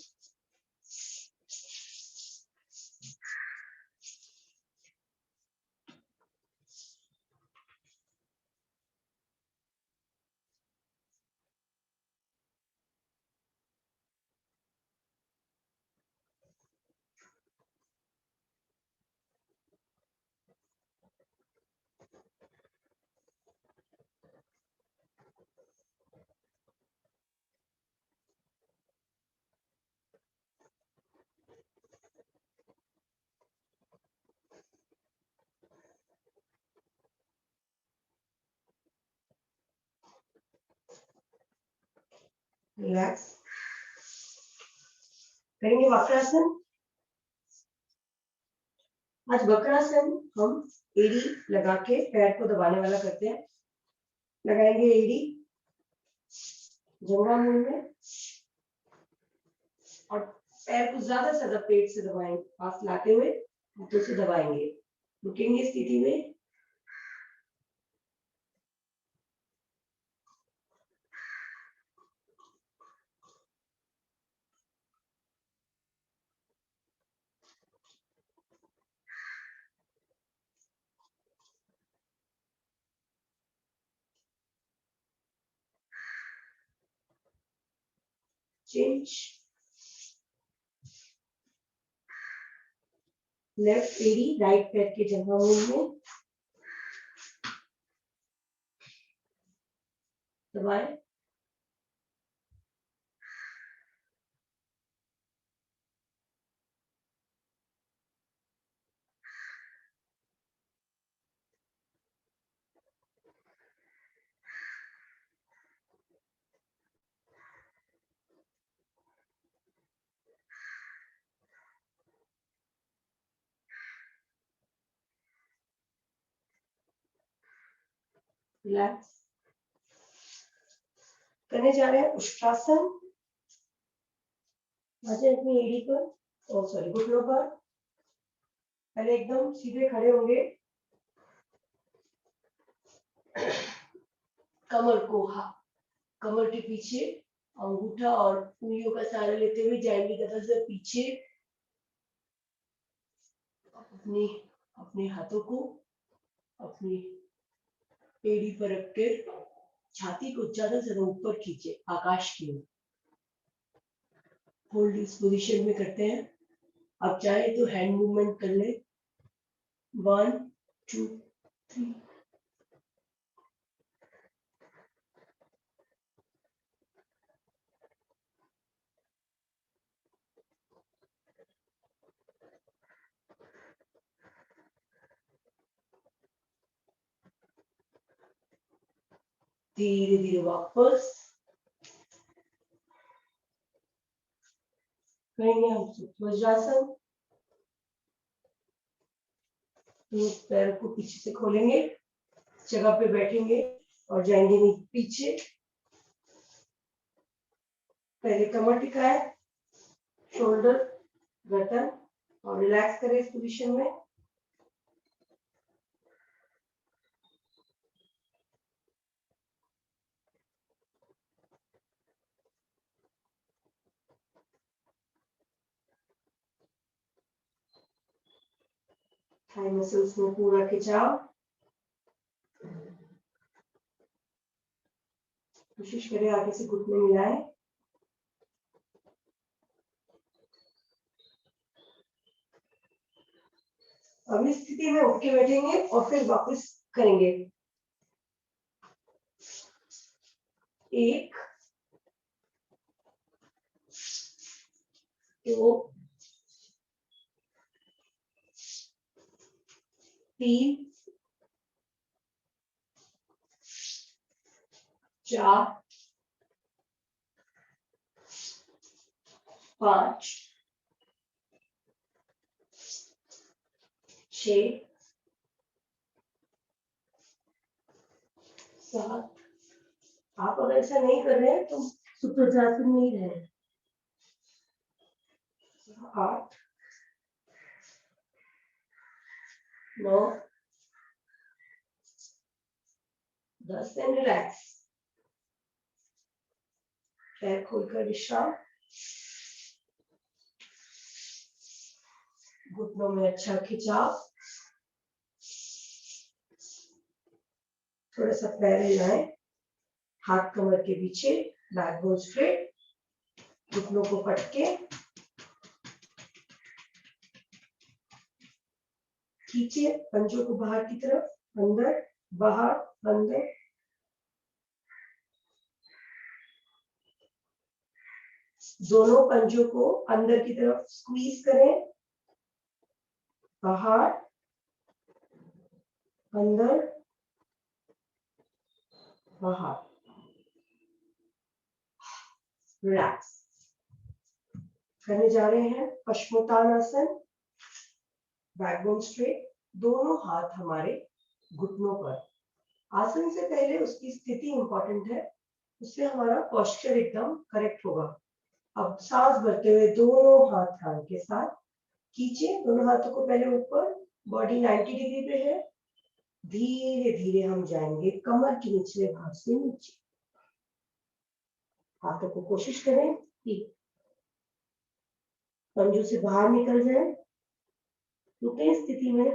Speaker 1: रिलैक्स करेंगे वक्रासन। आज वक्रासन हम एड़ी लगा के पैर को दबाने वाला करते हैं। लगाएंगे एड़ी जंघा मूल में और पैर को ज्यादा से ज्यादा पेट से दबाएंगे, पास लाते हुए हाथों से दबाएंगे। रुकेंगे स्थिति में। चेंज। लेफ्ट एड़ी राइट पैर के जंघा मूल में दबाएं। रिलैक्स करने जा रहे हैं उष्ट्रासन। अपनी एड़ी पर सॉरी घुटनों पर पहले एकदम सीधे खड़े होंगे। कमर के पीछे अंगूठा और उंगलियों का सहारा लेते हुए जाएंगे कदम से पीछे। अपने अपने हाथों को अपनी एड़ी पर रखकर छाती को ज्यादा से ज्यादा ऊपर खींचे आकाश की ओर। होल्ड इस पोजीशन में करते हैं। आप चाहे तो हैंड मूवमेंट कर ले। 1 2 3। धीरे धीरे वापस करेंगे हम वज्रासन। तो पैर को पीछे से खोलेंगे, जगह पे बैठेंगे और जाएंगे पीछे। पहले कमर टिकाए, शोल्डर, गर्दन और रिलैक्स करें इस पोजीशन में। थाई मसल्स में पूरा खिंचाव। कोशिश करें आगे से घुटने मिलाएं। अब इस स्थिति में उठ के बैठेंगे और फिर वापस करेंगे। 1 2 3 4 5 6 7। आप अगर ऐसा नहीं कर रहे हैं तो सुप्तासन में ही रहें। 8 9 10 एंड रिलैक्स। पैर खोलकर विश्राम। घुटनों में अच्छा खिंचाव। थोड़ा सा पैर हिलाएं, हाथ कमर के पीछे, बैकबोन स्ट्रेट, घुटनों को पटके खींचे, पंजों को बाहर की तरफ, अंदर बाहर अंदर। दोनों पंजों को अंदर की तरफ स्क्वीज करें, बाहर अंदर बाहर। रिलैक्स करने जा रहे हैं पश्चिमोत्तानासन। बैकबोन स्ट्रेट, दोनों हाथ हमारे घुटनों पर। आसन से पहले उसकी स्थिति इंपॉर्टेंट है, उससे हमारा पोस्चर एकदम करेक्ट होगा। अब सांस भरते हुए दोनों हाथ कान के साथ खींचे, दोनों हाथों को पहले ऊपर, बॉडी 90 डिग्री पे है। धीरे धीरे हम जाएंगे कमर के निचले भाग से नीचे। हाथों को कोशिश करें कि पंजों से बाहर निकल जाए। रुके स्थिति में,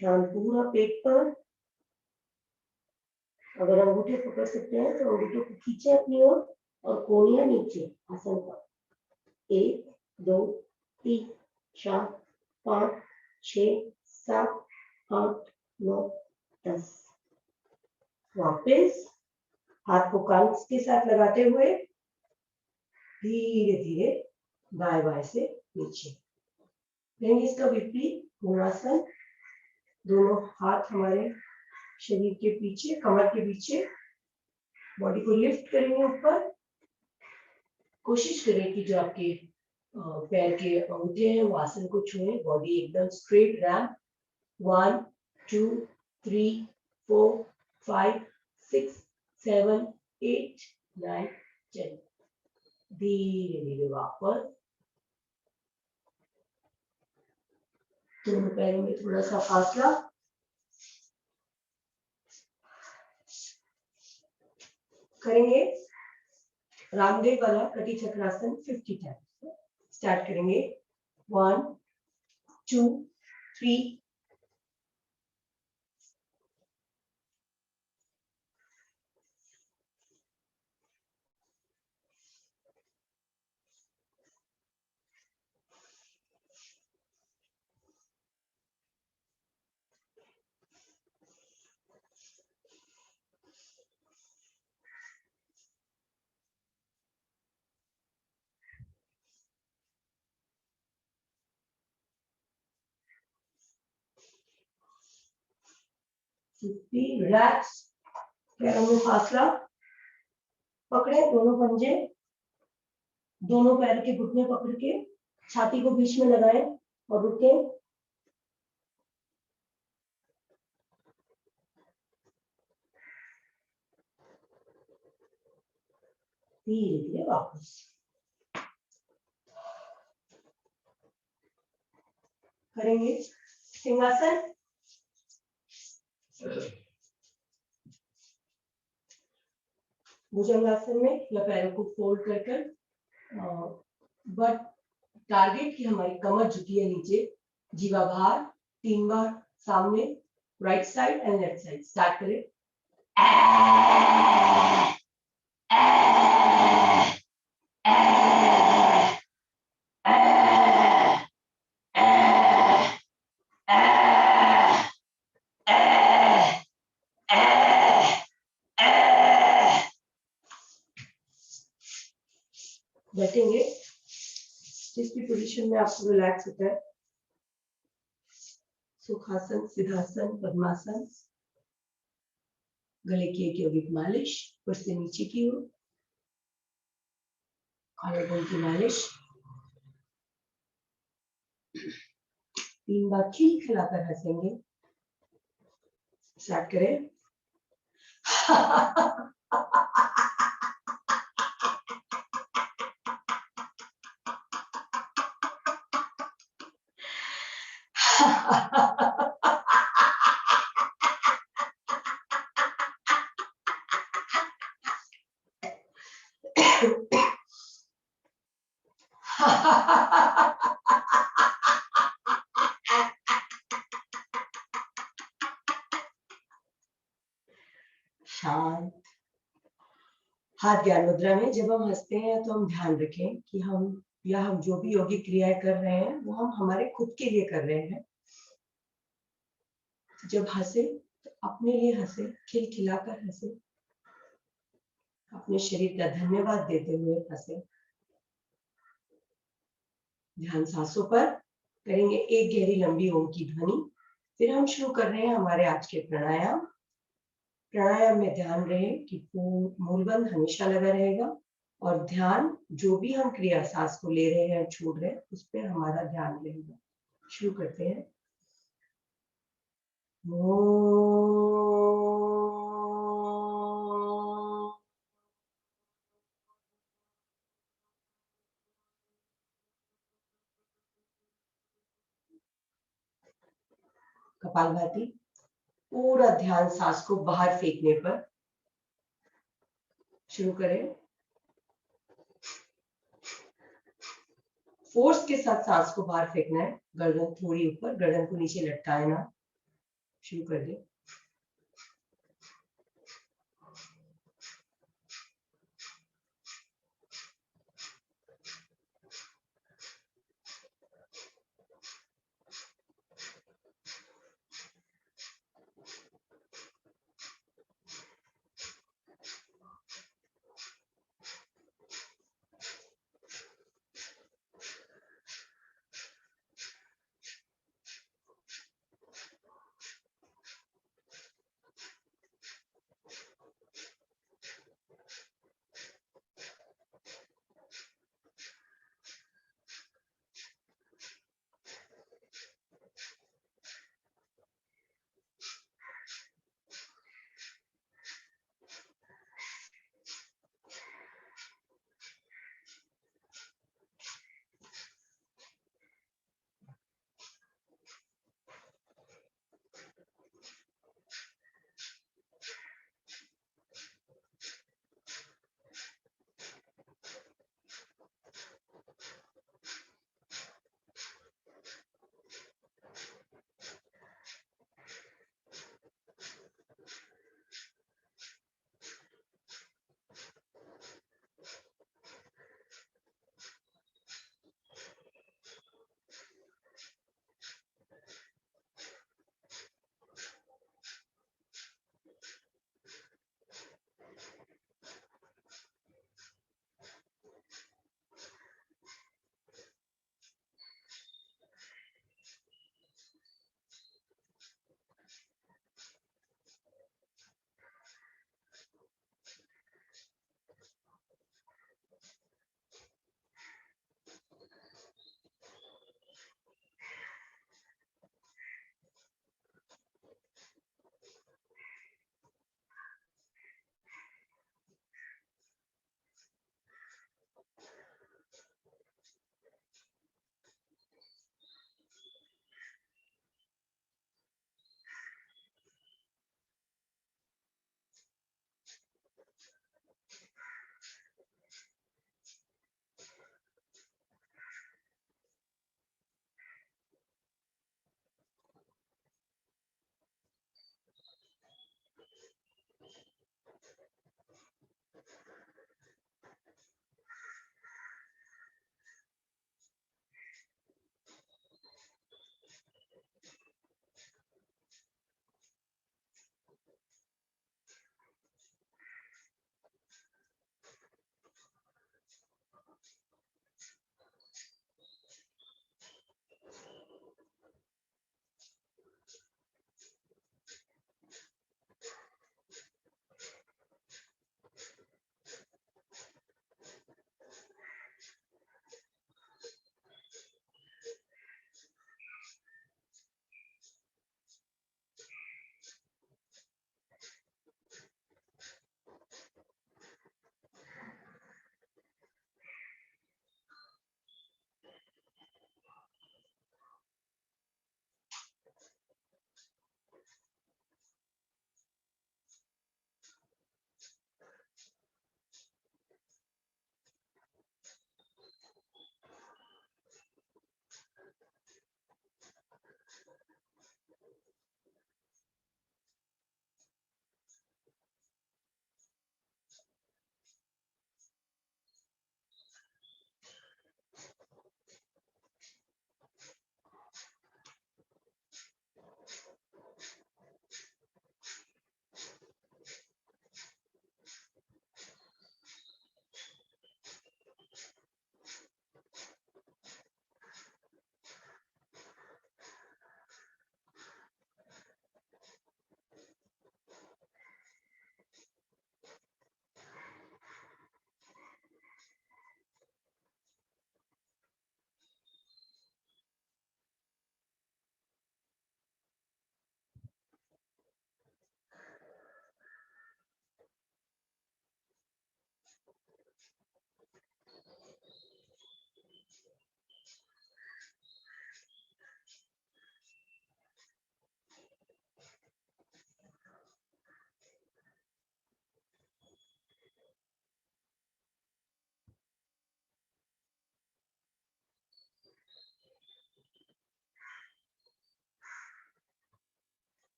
Speaker 1: ध्यान पूरा पेट पर। अगर अंगूठे पकड़ सकते हैं तो अंगूठों को खींचे अपनी ओर और कोहनियां नीचे आसन पर। 1 2 3 4 5 6 7 8 9 10। वापस हाथ को कान के साथ लगाते हुए धीरे धीरे दाएं बाएं से नीचे लेंगे। इसका विपरीत पूर्णासन। दोनों हाथ हमारे शरीर के पीछे, कमर के पीछे, बॉडी को लिफ्ट करेंगे ऊपर। कोशिश करें कि जो आपके पैर के अंगूठे हैं वो आसन को छुएं। बॉडी एकदम स्ट्रेट रैम्प। 1 2 3 4 5 6 7 8 9 10। धीरे धीरे वापस। दोनों पैरों में थोड़ा सा फासला। करेंगे रामदेव वाला कटी चक्रासन 50 टाइम्स। स्टार्ट करेंगे 1 2 3 रिलैक्स। पैरों में फासला। पकड़े दोनों पंजे, दोनों पैर के घुटने पकड़ के छाती को बीच में लगाएं और रुके। धीरे धीरे वापस। करेंगे सिंहासन। भुजंगासन में या पैरों को फोल्ड कर कर बट टारगेट की हमारी कमर झुकी है नीचे, जीवा बाहर, 3 बार सामने, right side and left side. Start करें। बैठेंगे जिस भी पोजीशन में आपको रिलैक्स होता है, सुखासन, सिद्धासन, पद्मासन। गले की एक यौगिक मालिश, ऊपर से नीचे की ओर, कॉलरबोन की मालिश। 3 बार खिलखिलाकर हंसेंगे। स्टार्ट करें। शांत। हाथ ज्ञान मुद्रा में जब हम हंसते हैं तो हम ध्यान रखें कि हम जो भी योगिक क्रियाएं कर रहे हैं वो हम हमारे खुद के लिए कर रहे हैं। जब हंसे तो अपने लिए हंसे, खिलखिलाकर हंसे, अपने शरीर का धन्यवाद देते हुए हंसे। ध्यान सांसों पर करेंगे एक गहरी लंबी ओम की ध्वनि। फिर हम शुरू कर रहे हैं हमारे आज के प्राणायाम। प्राणायाम में ध्यान रहे कि मूलबंध हमेशा लगा रहेगा और ध्यान जो भी हम क्रिया सांस को ले रहे हैं छोड़ रहे हैं उस पर हमारा ध्यान रहेगा। शुरू करते हैं। कपालभाति। पूरा ध्यान सांस को बाहर फेंकने पर। शुरू करें। फोर्स के साथ सांस को बाहर फेंकना है। गर्दन थोड़ी ऊपर, गर्दन को नीचे लटकाए ना। शुरू कर दे।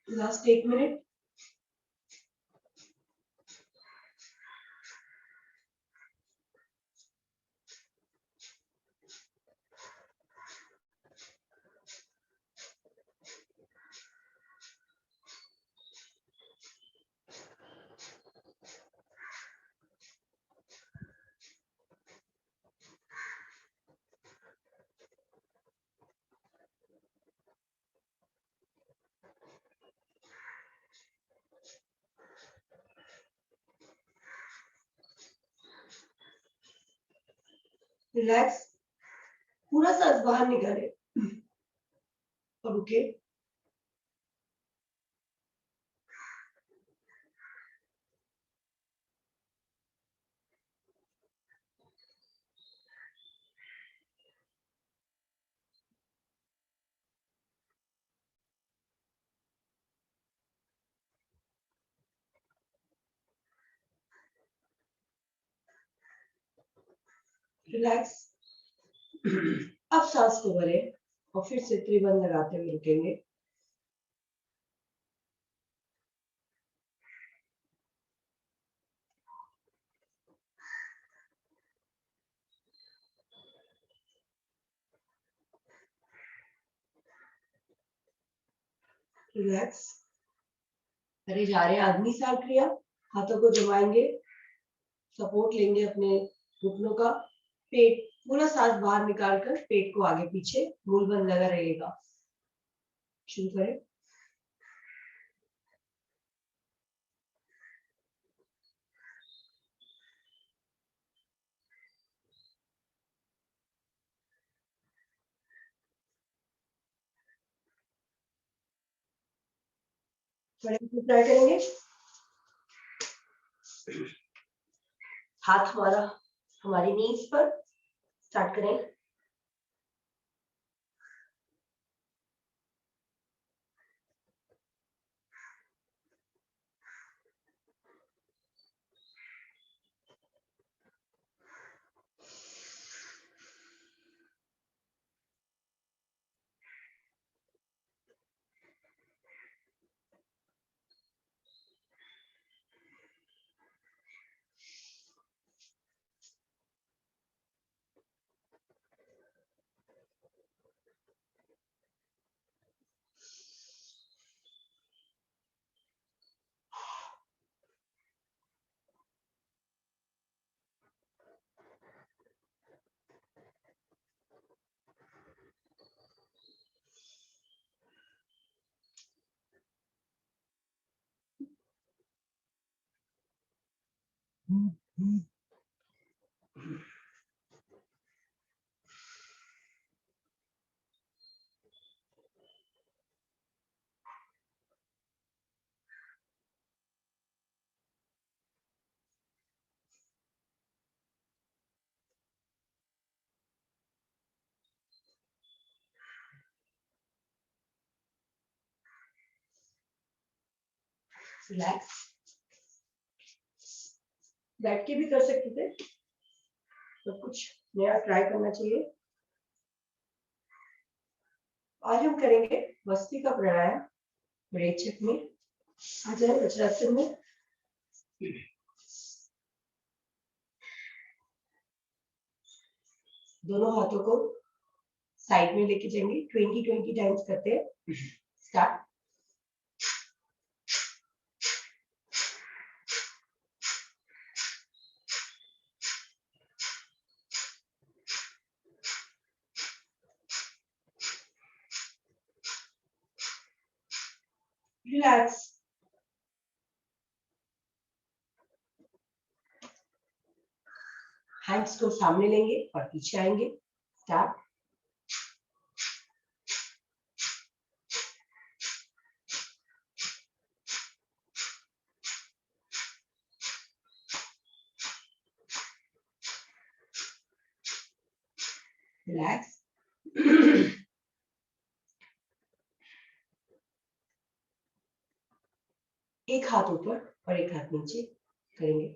Speaker 1: Last 1 minute. रिलैक्स, पूरा सांस बाहर निकाले और रुके। रिलैक्स। अब सांस को भरें और फिर से त्रिबंध लगाते हुए रुकेंगे। रिलैक्स। करे जा रहे हैं अग्नि सार क्रिया। हाथों को जमाएंगे, सपोर्ट लेंगे अपने घुटनों का। पेट पूरा सांस बाहर निकालकर पेट को आगे पीछे मूलबंध लगा रहेगा। शुरू करें। ट्राई करेंगे। हाथ हमारा हमारी नीज पर। स्टार्ट करें। रिलैक्स। बैठ के भी कर सकते थे, तो कुछ नया ट्राई करना चाहिए। आज हम करेंगे मस्ती का प्राणायाम। रेचक में आ जाए, वज्रासन में। दोनों हाथों को साइड में लेके जाएंगे। 20-20 टाइम्स करते हैं। स्टार्ट। रिलैक्स। हैंड्स को सामने लेंगे और पीछे आएंगे। स्टार्ट। रिलैक्स। एक हाथ ऊपर और एक हाथ नीचे करेंगे।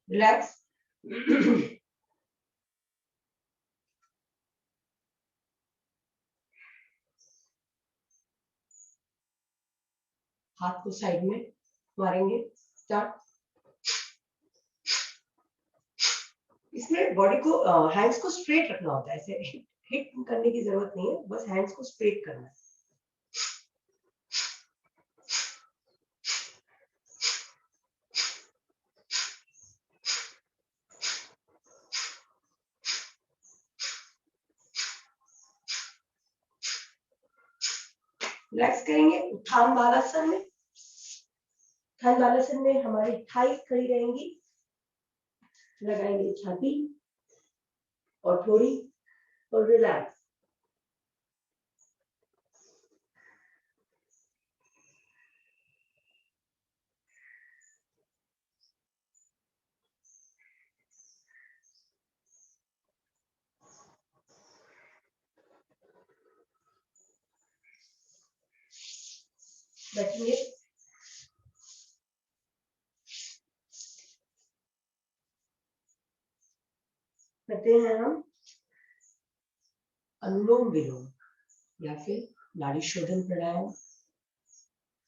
Speaker 1: रिलैक्स। हाथ को साइड में मारेंगे। स्टार्ट। इसमें बॉडी को हैंड्स को स्ट्रेट रखना होता है, ऐसे हिट करने की जरूरत नहीं है, बस हैंड्स को स्ट्रेट करना है। रिलैक्स करेंगे। उत्थान बालासन में, उत्थान बालासन में हमारी थाइस खड़ी रहेंगी, लगाएंगे छाती और थोड़ी और रिलैक्स। बैठिए। करते हैं हम अनुलोम विलोम या फिर नाड़ी शोधन प्राणायाम।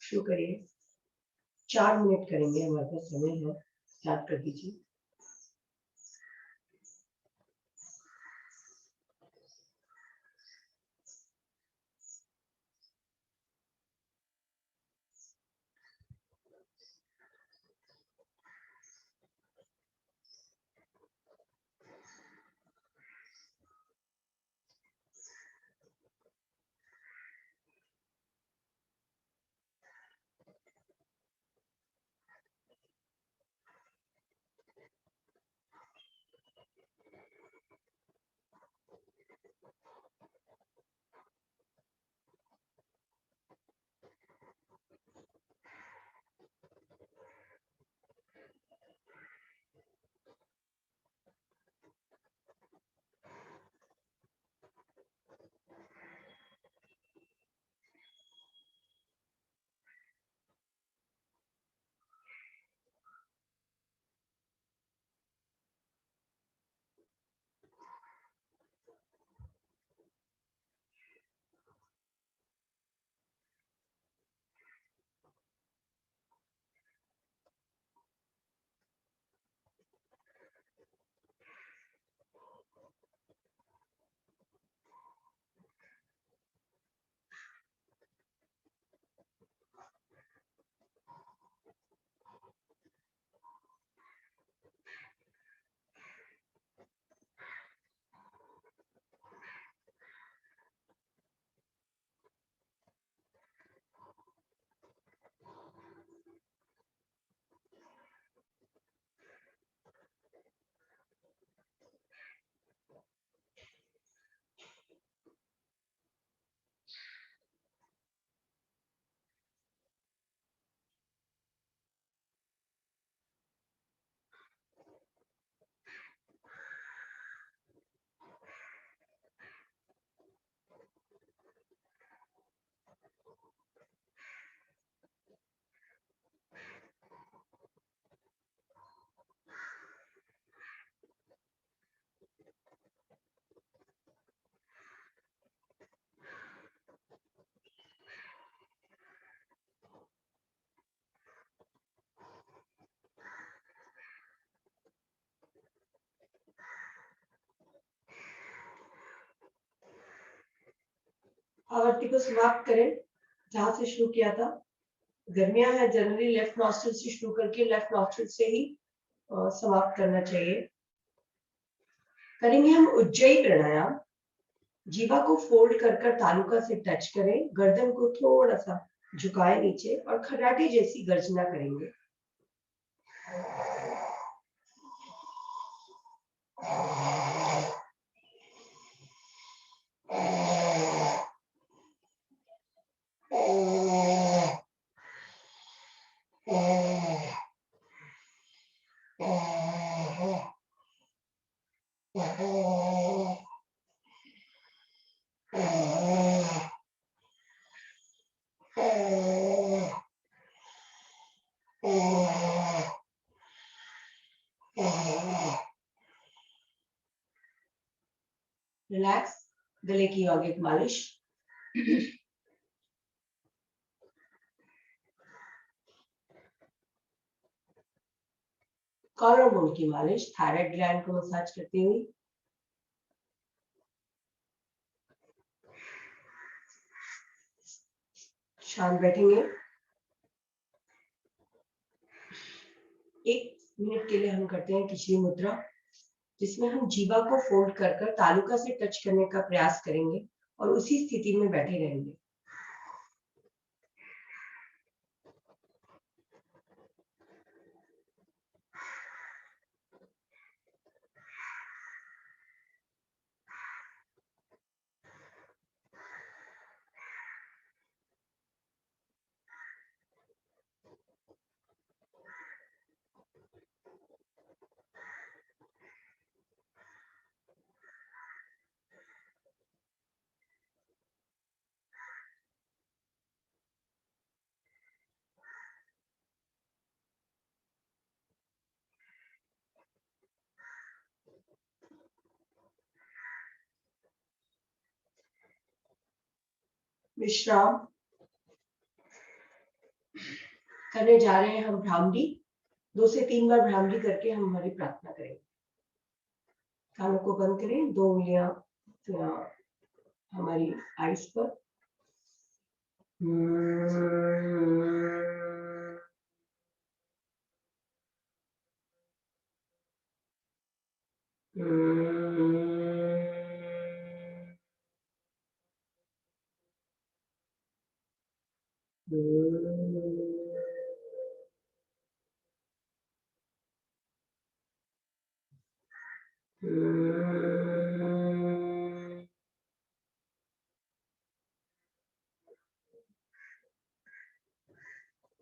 Speaker 1: शुरू करिए। 4 मिनट करेंगे, हमारे पास समय है। स्टार्ट कर दीजिए। आवृत्ति को समाप्त करें जहां से शुरू किया था। गर्मियां है, जनरली लेफ्ट नॉस्ट्रिल से शुरू करके लेफ्ट नॉस्ट्रिल से ही समाप्त करना चाहिए। करेंगे हम उज्जयी प्राणायाम। जीवा को फोल्ड कर कर तालुका से टच करें, गर्दन को थोड़ा सा झुकाए नीचे और खराटे जैसी गर्जना करेंगे। रिलैक्स, गले की यौगिक मालिश। कॉलर बोन की मालिश, थायराइड ग्लैंड को मसाज करती हुई। शांत बैठेंगे। 1 मिनट के लिए हम करते हैं खिचड़ी मुद्रा, जिसमें हम जीवा को फोल्ड कर कर तालुका से टच करने का प्रयास करेंगे और उसी स्थिति में बैठे रहेंगे। विश्राम करने जा रहे हैं हम भ्रामरी। 2 से 3 बार भ्रामरी करके हम हमारी प्रार्थना करेंगे। कानों को बंद करें, 2 उंगलियां हमारी आईज पर।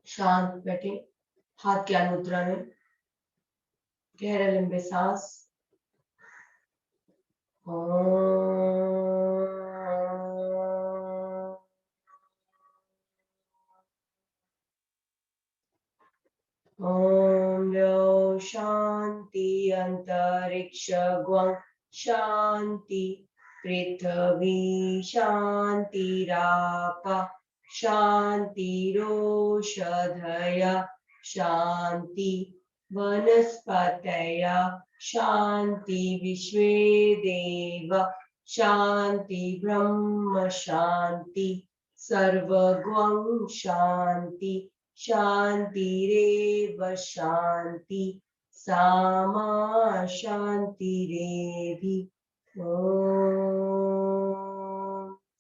Speaker 1: शांत बैठे, हाथ ज्ञान मुद्रा में, गहरा लंबे सांस। ओम लो शांति अंतरिक्ष ग्वं शांति पृथ्वी शांतिरापा शांतिरोषधय शांति वनस्पतय शांति विश्वे देव शांति ब्रह्म शांति सर्वगं शांति शांतिरेव शांति सामा शांतिरेधि। ओम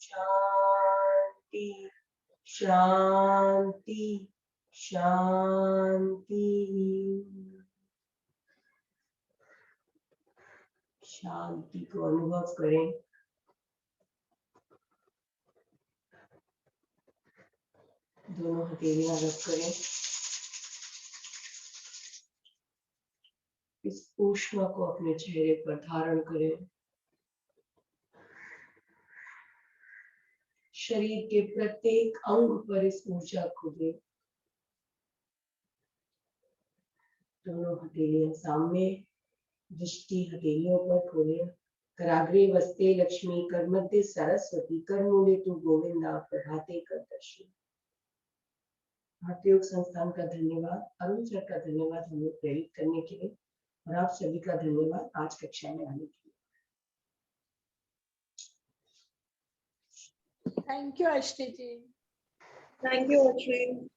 Speaker 1: शांति शांति शांति। शांति को अनुभव करें। दोनों हथेलियां रख करें। इस ऊष्मा को अपने चेहरे पर धारण करें। शरीर के प्रत्येक अंग पर इस ऊर्जा को दें। दोनों हथेलियां सामने, दृष्टि हथेलियों पर खोलें। कराग्रे वस्ते लक्ष्मी, कर मध्य सरस्वती, कर मूले तु गोविंदा, प्रभाते कर दर्शन। भारतीय योग संस्थान का धन्यवाद, अरुण सर का धन्यवाद हमें प्रेरित करने के लिए, और आप सभी का धन्यवाद आज कक्षा में आने के लिए।
Speaker 2: Thank you Ashwini ji.
Speaker 3: Thank you Ashwini.